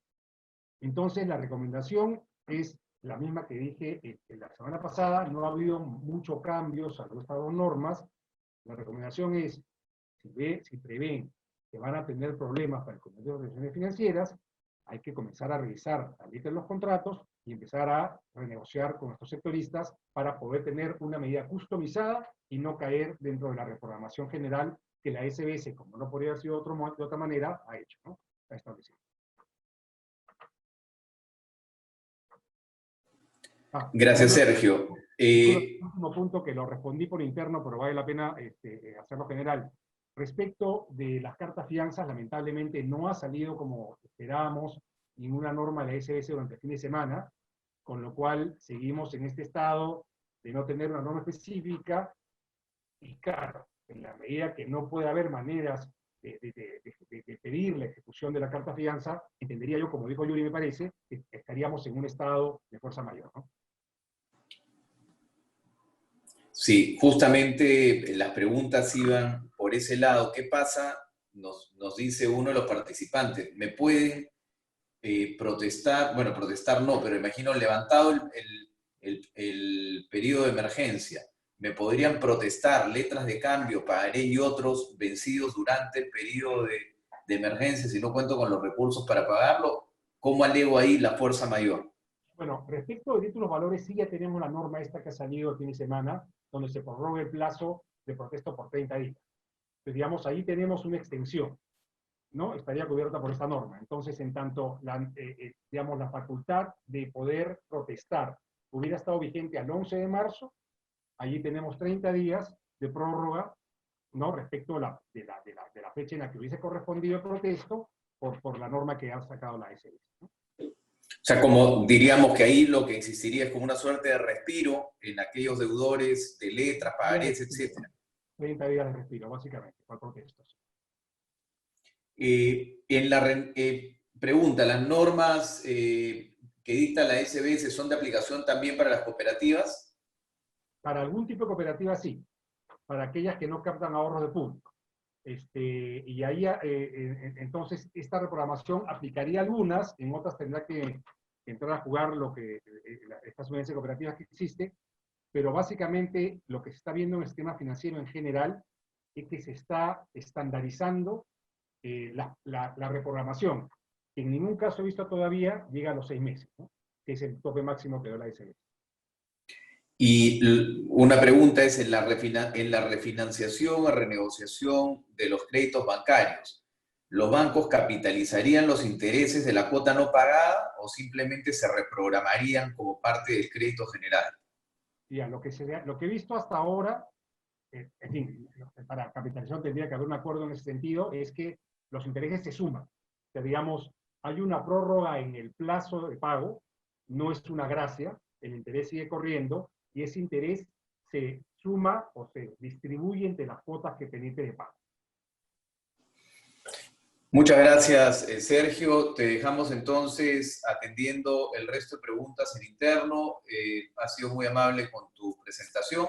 entonces la recomendación es la misma que dije la semana pasada. No ha habido muchos cambios a estas dos normas. La recomendación es, si prevén que van a tener problemas para el comercio de organizaciones financieras, hay que comenzar a revisar la lista de los contratos y empezar a renegociar con estos sectoristas para poder tener una medida customizada y no caer dentro de la reprogramación general que la SBS, como no podría haber sido de otra manera, ha hecho, ¿no? Ha establecido. Gracias, Sergio. El último punto que lo respondí por interno, pero vale la pena hacerlo general. Respecto de las cartas fianzas, lamentablemente no ha salido como esperábamos ninguna norma de la SBS durante el fin de semana, con lo cual seguimos en este estado de no tener una norma específica. Y claro, en la medida que no puede haber maneras de pedir la ejecución de la carta fianza, entendería yo, como dijo Yuri, me parece, que estaríamos en un estado de fuerza mayor, ¿no? Sí, justamente las preguntas iban por ese lado. ¿Qué pasa? Nos dice uno de los participantes, ¿me pueden protestar? Bueno, protestar no, pero imagino levantado el periodo de emergencia. ¿Me podrían protestar letras de cambio, pagaré y otros vencidos durante el periodo de emergencia si no cuento con los recursos para pagarlo? ¿Cómo alego ahí la fuerza mayor? Bueno, respecto de títulos valores, sí ya tenemos la norma esta que ha salido el fin de semana, donde se prorroga el plazo de protesto por 30 días. Entonces, digamos, ahí tenemos una extensión, ¿no? Estaría cubierta por esta norma. Entonces, en tanto, digamos, la facultad de poder protestar hubiera estado vigente al 11 de marzo, allí tenemos 30 días de prórroga, ¿no? Respecto de la fecha en la que hubiese correspondido el protesto por la norma que ha sacado la SBS, ¿no? O sea, como diríamos que ahí lo que existiría es como una suerte de respiro en aquellos deudores de letras, pagarés, etc. 30 días de respiro, básicamente, por protestos. Pregunta, ¿las normas que dicta la SBS son de aplicación también para las cooperativas? Para algún tipo de cooperativa sí, para aquellas que no captan ahorros de público. Y ahí, entonces, esta reprogramación aplicaría algunas, en otras tendrá que entrar a jugar lo que esta subvención de cooperativas que existe, pero básicamente lo que se está viendo en el sistema financiero en general es que se está estandarizando la reprogramación, que en ningún caso he visto todavía llega a los 6 meses, ¿no? Que es el tope máximo que da la SBS. Y una pregunta es, en la refinanciación o renegociación de los créditos bancarios, ¿los bancos capitalizarían los intereses de la cuota no pagada o simplemente se reprogramarían como parte del crédito general? Ya, lo que he visto hasta ahora, en fin, para capitalización tendría que haber un acuerdo en ese sentido, es que los intereses se suman. O sea, digamos, hay una prórroga en el plazo de pago, no es una gracia, el interés sigue corriendo, y ese interés se suma o se distribuye entre las cuotas que pendiente de pago. Muchas gracias, Sergio. Te dejamos entonces atendiendo el resto de preguntas en interno. Has sido muy amable con tu presentación.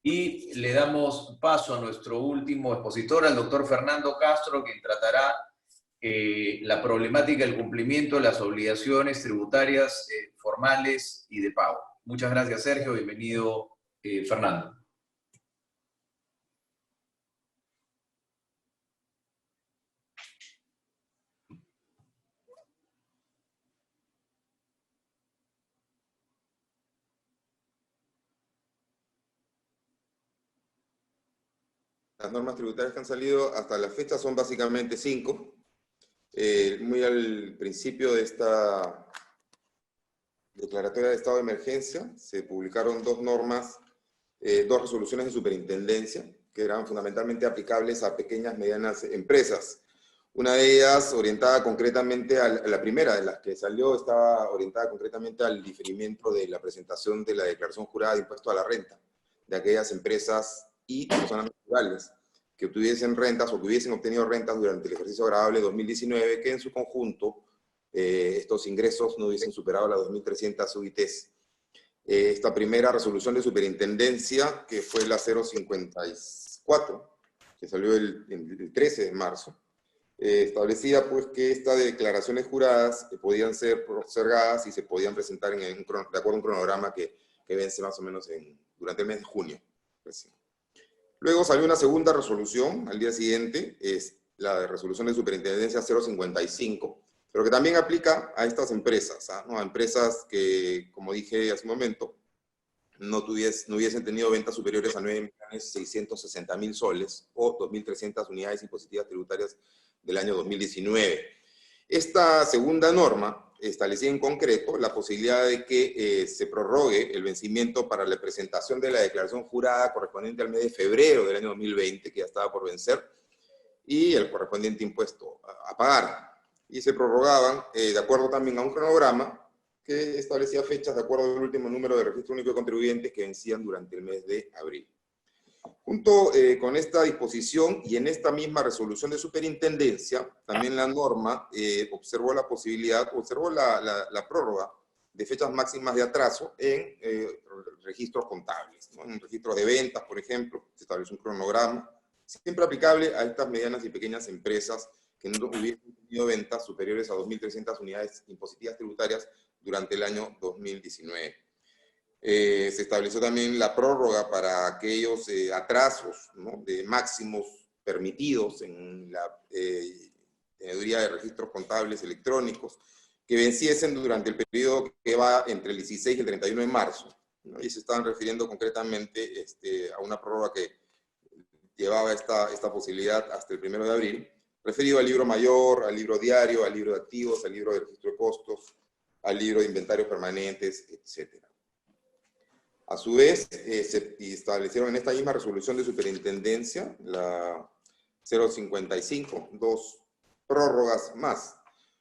Y le damos paso a nuestro último expositor, al doctor Fernando Castro, quien tratará la problemática del cumplimiento de las obligaciones tributarias formales y de pago. Muchas gracias, Sergio. Bienvenido, Fernando. Las normas tributarias que han salido hasta la fecha son básicamente 5. Muy al principio de esta declaratoria de estado de emergencia se publicaron 2 normas, 2 resoluciones de superintendencia que eran fundamentalmente aplicables a pequeñas y medianas empresas. Una de ellas orientada concretamente la primera de las que salió estaba orientada concretamente al diferimiento de la presentación de la declaración jurada de impuesto a la renta de aquellas empresas y personas naturales que obtuviesen rentas o que hubiesen obtenido rentas durante el ejercicio agravable 2019, que en su conjunto estos ingresos no hubiesen superado las 2.300 UITs. Esta primera resolución de superintendencia, que fue la 054, que salió el 13 de marzo, establecía pues que estas declaraciones juradas podían ser postergadas y se podían presentar de acuerdo a un cronograma que vence más o menos durante el mes de junio. Luego salió una segunda resolución al día siguiente, es la resolución de superintendencia 055, pero que también aplica a estas empresas, ¿no? A empresas que, como dije hace un momento, no hubiesen tenido ventas superiores a 9.660.000 soles o 2.300 unidades impositivas tributarias del año 2019. Esta segunda norma establecía en concreto la posibilidad de que se prorrogue el vencimiento para la presentación de la declaración jurada correspondiente al mes de febrero del año 2020, que ya estaba por vencer, y el correspondiente impuesto a pagar. Y se prorrogaban de acuerdo también a un cronograma que establecía fechas de acuerdo al último número de registro único de contribuyentes que vencían durante el mes de abril. Junto con esta disposición y en esta misma resolución de superintendencia, también la norma observó la prórroga de fechas máximas de atraso en registros contables, ¿no? En registros de ventas, por ejemplo, se estableció un cronograma, siempre aplicable a estas medianas y pequeñas empresas que no hubiesen tenido ventas superiores a 2.300 unidades impositivas tributarias durante el año 2019. Se estableció también la prórroga para aquellos atrasos, ¿no?, de máximos permitidos en la teneduría de registros contables electrónicos que venciesen durante el periodo que va entre el 16 y el 31 de marzo, ¿no? Y se estaban refiriendo concretamente a una prórroga que llevaba esta posibilidad hasta el 1 de abril, referido al libro mayor, al libro diario, al libro de activos, al libro de registro de costos, al libro de inventarios permanentes, etc. A su vez, se establecieron en esta misma resolución de superintendencia, la 055, dos prórrogas más.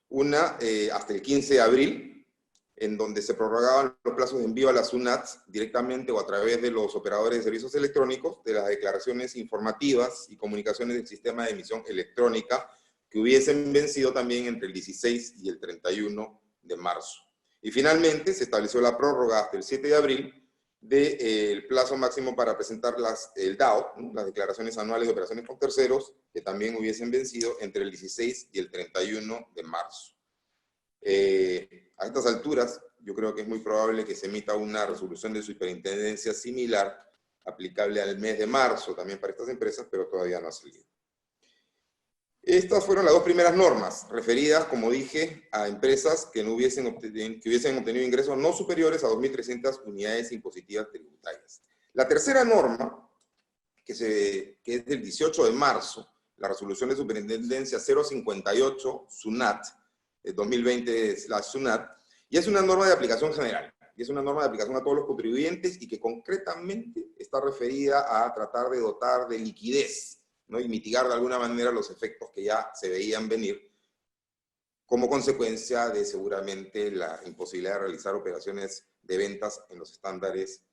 Una hasta el 15 de abril, en donde se prorrogaban los plazos de envío a la SUNAT directamente o a través de los operadores de servicios electrónicos de las declaraciones informativas y comunicaciones del sistema de emisión electrónica que hubiesen vencido también entre el 16 y el 31 de marzo. Y finalmente se estableció la prórroga hasta el 7 de abril del plazo máximo para presentar el DAO, ¿no?, las declaraciones anuales de operaciones con terceros, que también hubiesen vencido entre el 16 y el 31 de marzo. A estas alturas, yo creo que es muy probable que se emita una resolución de superintendencia similar, aplicable al mes de marzo también para estas empresas, pero todavía no ha salido. Estas fueron las dos primeras normas, referidas, como dije, a empresas que hubiesen obtenido ingresos no superiores a 2.300 unidades impositivas tributarias. La tercera norma, que es del 18 de marzo, la resolución de superintendencia 058 SUNAT, 2020/SUNAT, y es una norma de aplicación general, y es una norma de aplicación a todos los contribuyentes y que concretamente está referida a tratar de dotar de liquidez, ¿no?, y mitigar de alguna manera los efectos que ya se veían venir como consecuencia de seguramente la imposibilidad de realizar operaciones de ventas en los estándares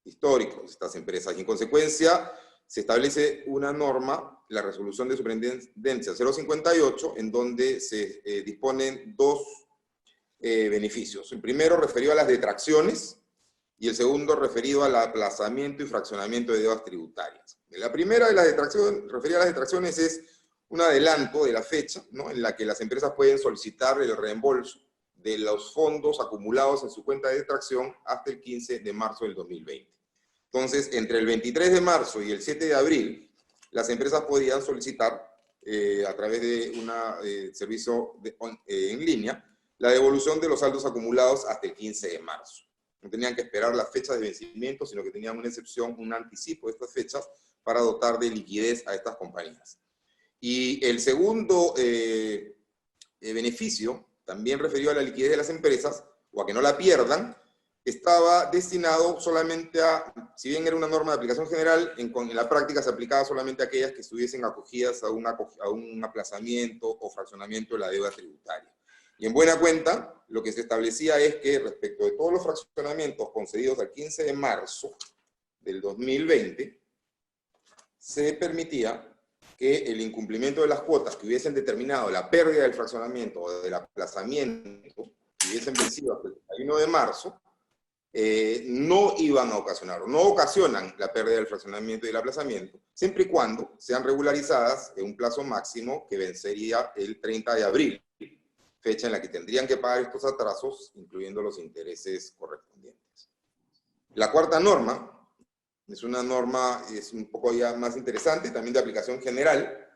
históricos de estas empresas. Y en consecuencia se establece una norma, la resolución de superintendencia 058, en donde se disponen dos beneficios. El primero referido a las detracciones y el segundo referido al aplazamiento y fraccionamiento de deudas tributarias. La primera de las detracciones, referida a las detracciones, es un adelanto de la fecha, ¿no?, en la que las empresas pueden solicitar el reembolso de los fondos acumulados en su cuenta de detracción hasta el 15 de marzo del 2020. Entonces, entre el 23 de marzo y el 7 de abril, las empresas podían solicitar, a través de un servicio en línea, la devolución de los saldos acumulados hasta el 15 de marzo. No tenían que esperar las fechas de vencimiento, sino que tenían una excepción, un anticipo de estas fechas para dotar de liquidez a estas compañías. Y el segundo beneficio, también referido a la liquidez de las empresas, o a que no la pierdan, estaba destinado solamente a, si bien era una norma de aplicación general, en la práctica se aplicaba solamente a aquellas que estuviesen acogidas a un aplazamiento o fraccionamiento de la deuda tributaria. Y en buena cuenta, lo que se establecía es que respecto de todos los fraccionamientos concedidos al 15 de marzo del 2020, se permitía que el incumplimiento de las cuotas que hubiesen determinado la pérdida del fraccionamiento o del aplazamiento, que hubiesen vencido hasta el 31 de marzo, no iban a ocasionar, o no ocasionan la pérdida del fraccionamiento y el aplazamiento, siempre y cuando sean regularizadas en un plazo máximo que vencería el 30 de abril, fecha en la que tendrían que pagar estos atrasos, incluyendo los intereses correspondientes. La cuarta norma es una norma, es un poco ya más interesante, también de aplicación general.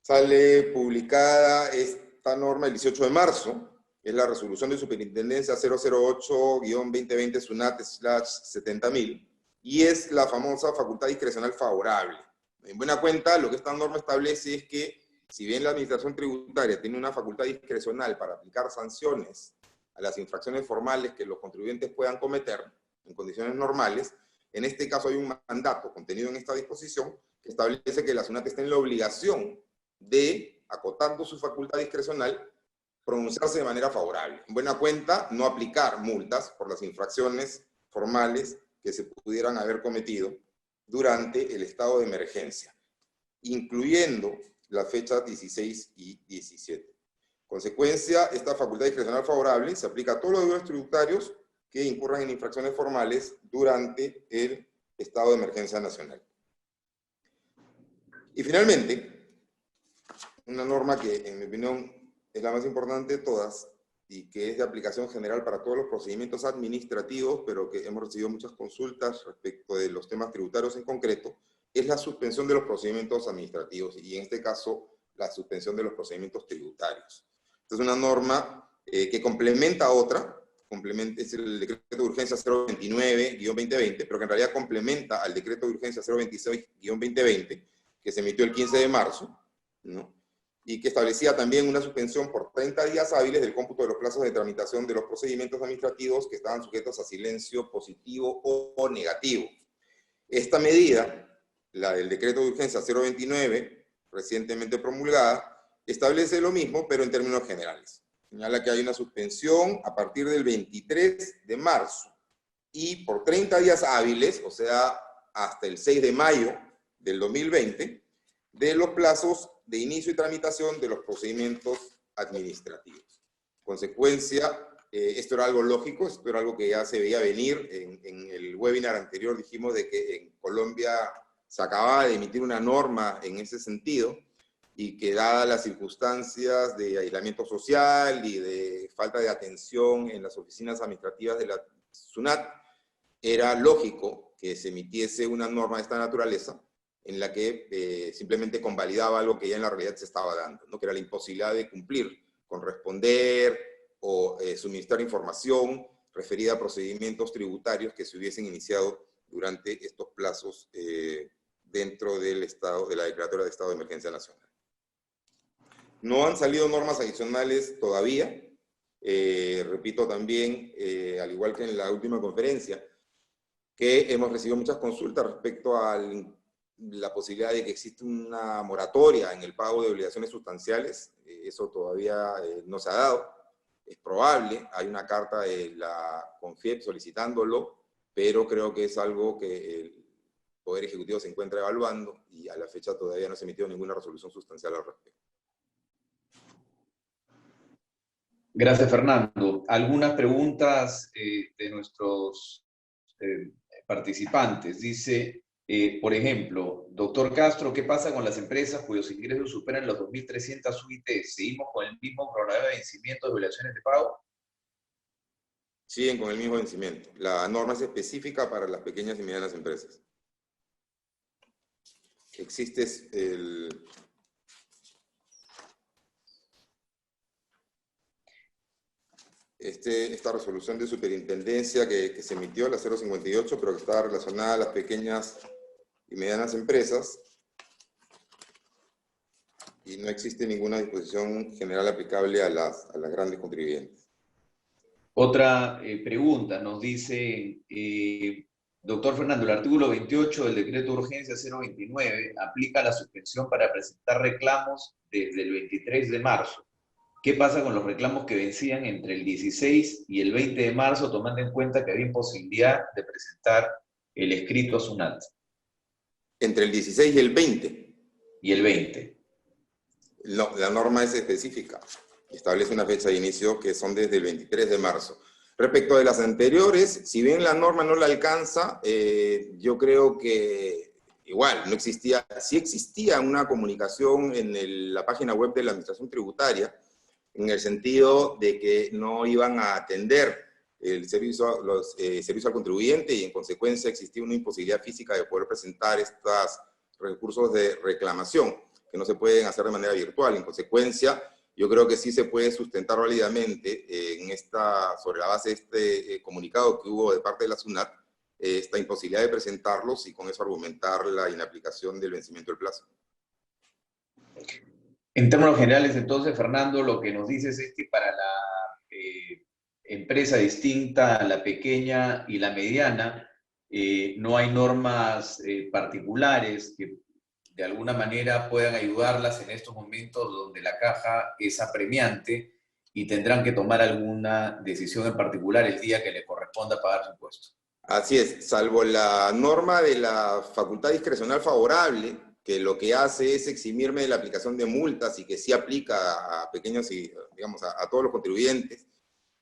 Sale publicada esta norma el 18 de marzo, es la resolución de superintendencia 008-2020 SUNAT/70.000, y es la famosa facultad discrecional favorable. En buena cuenta, lo que esta norma establece es que, si bien la administración tributaria tiene una facultad discrecional para aplicar sanciones a las infracciones formales que los contribuyentes puedan cometer en condiciones normales, en este caso hay un mandato contenido en esta disposición que establece que la SUNAT está en la obligación de, acotando su facultad discrecional, pronunciarse de manera favorable. En buena cuenta, no aplicar multas por las infracciones formales que se pudieran haber cometido durante el estado de emergencia, incluyendo las fechas 16 y 17. Consecuencia, esta facultad discrecional favorable se aplica a todos los deudores tributarios que incurran en infracciones formales durante el estado de emergencia nacional. Y finalmente, una norma que, en mi opinión, es la más importante de todas y que es de aplicación general para todos los procedimientos administrativos, pero que hemos recibido muchas consultas respecto de los temas tributarios en concreto, es la suspensión de los procedimientos administrativos y, en este caso, la suspensión de los procedimientos tributarios. Esta es una norma que complementa a otra, es el decreto de urgencia 029-2020, pero que en realidad complementa al decreto de urgencia 026-2020, que se emitió el 15 de marzo, ¿no? Y que establecía también una suspensión por 30 días hábiles del cómputo de los plazos de tramitación de los procedimientos administrativos que estaban sujetos a silencio positivo o negativo. Esta medida, la del decreto de urgencia 029, recientemente promulgada, establece lo mismo, pero en términos generales. Señala que hay una suspensión a partir del 23 de marzo y por 30 días hábiles, o sea, hasta el 6 de mayo del 2020, de los plazos de inicio y tramitación de los procedimientos administrativos. Consecuencia, esto era algo lógico, esto era algo que ya se veía venir. En el webinar anterior dijimos de que en Colombia se acababa de emitir una norma en ese sentido, y que dadas las circunstancias de aislamiento social y de falta de atención en las oficinas administrativas de la SUNAT, era lógico que se emitiese una norma de esta naturaleza en la que simplemente convalidaba algo que ya en la realidad se estaba dando, ¿no? Que era la imposibilidad de cumplir con responder o suministrar información referida a procedimientos tributarios que se hubiesen iniciado durante estos plazos dentro del estado, de la declaratoria de estado de emergencia nacional. No han salido normas adicionales todavía. Repito también, al igual que en la última conferencia, que hemos recibido muchas consultas respecto a la posibilidad de que existe una moratoria en el pago de obligaciones sustanciales. Eso todavía no se ha dado. Es probable, hay una carta de la CONFIEP solicitándolo, pero creo que es algo que el Poder Ejecutivo se encuentra evaluando y a la fecha todavía no se ha emitido ninguna resolución sustancial al respecto. Gracias, Fernando. Algunas preguntas de nuestros participantes. Dice, por ejemplo, doctor Castro, ¿qué pasa con las empresas cuyos ingresos superan los 2.300 UIT? ¿Seguimos con el mismo cronograma de vencimiento de obligaciones de pago? Siguen con el mismo vencimiento. La norma es específica para las pequeñas y medianas empresas. Existe esta resolución de superintendencia que se emitió, la 058, pero que está relacionada a las pequeñas y medianas empresas, y no existe ninguna disposición general aplicable a las grandes contribuyentes. Otra pregunta nos dice, doctor Fernando, el artículo 28 del decreto de urgencia 029 aplica la suspensión para presentar reclamos desde el 23 de marzo. ¿Qué pasa con los reclamos que vencían entre el 16 y el 20 de marzo, tomando en cuenta que había imposibilidad de presentar el escrito a SUNAT? ¿Entre el 16 y el 20? Y el 20. No, la norma es específica. Establece una fecha de inicio que son desde el 23 de marzo. Respecto de las anteriores, si bien la norma no la alcanza, yo creo que igual no existía, sí existía una comunicación en la página web de la Administración Tributaria, en el sentido de que no iban a atender el servicio, servicio al contribuyente, y en consecuencia existía una imposibilidad física de poder presentar estos recursos de reclamación, que no se pueden hacer de manera virtual. En consecuencia, yo creo que sí se puede sustentar válidamente sobre la base de este comunicado que hubo de parte de la SUNAT, esta imposibilidad de presentarlos, y con eso argumentar la inaplicación del vencimiento del plazo. En términos generales, entonces, Fernando, lo que nos dices es que para la empresa distinta, la pequeña y la mediana, no hay normas particulares que de alguna manera puedan ayudarlas en estos momentos donde la caja es apremiante y tendrán que tomar alguna decisión en particular el día que le corresponda pagar su impuesto. Así es, salvo la norma de la facultad discrecional favorable, que lo que hace es eximirme de la aplicación de multas y que sí aplica a pequeños y, digamos, a todos los contribuyentes,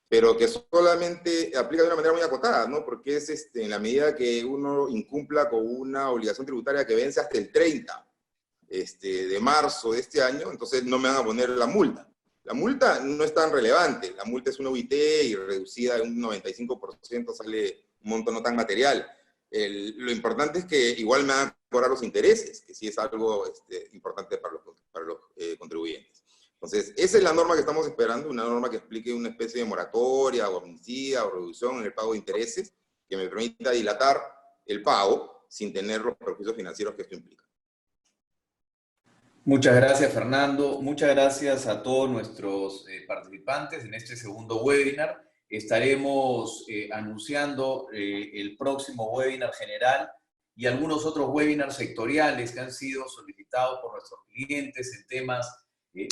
pero que solamente aplica de una manera muy acotada, ¿no? Porque es en la medida que uno incumpla con una obligación tributaria que vence hasta el 30 de marzo de este año, entonces no me van a poner la multa. La multa no es tan relevante, la multa es una UIT y reducida en un 95% sale un monto no tan material. Lo importante es que igual me van a cobrar los intereses, que sí es algo importante para los contribuyentes. Entonces, esa es la norma que estamos esperando, una norma que explique una especie de moratoria o amnistía o reducción en el pago de intereses, que me permita dilatar el pago sin tener los perjuicios financieros que esto implica. Muchas gracias, Fernando. Muchas gracias a todos nuestros participantes en este segundo webinar. Estaremos anunciando el próximo webinar general y algunos otros webinars sectoriales que han sido solicitados por nuestros clientes en temas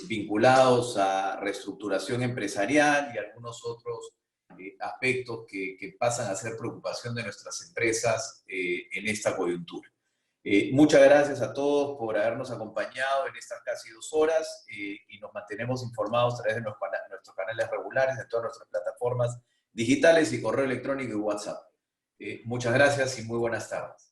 vinculados a reestructuración empresarial y algunos otros aspectos que pasan a ser preocupación de nuestras empresas en esta coyuntura. Muchas gracias a todos por habernos acompañado en estas casi 2 horas y nos mantenemos informados a través de nuestros canales regulares, de todas nuestras plataformas digitales y correo electrónico y WhatsApp. Muchas gracias y muy buenas tardes.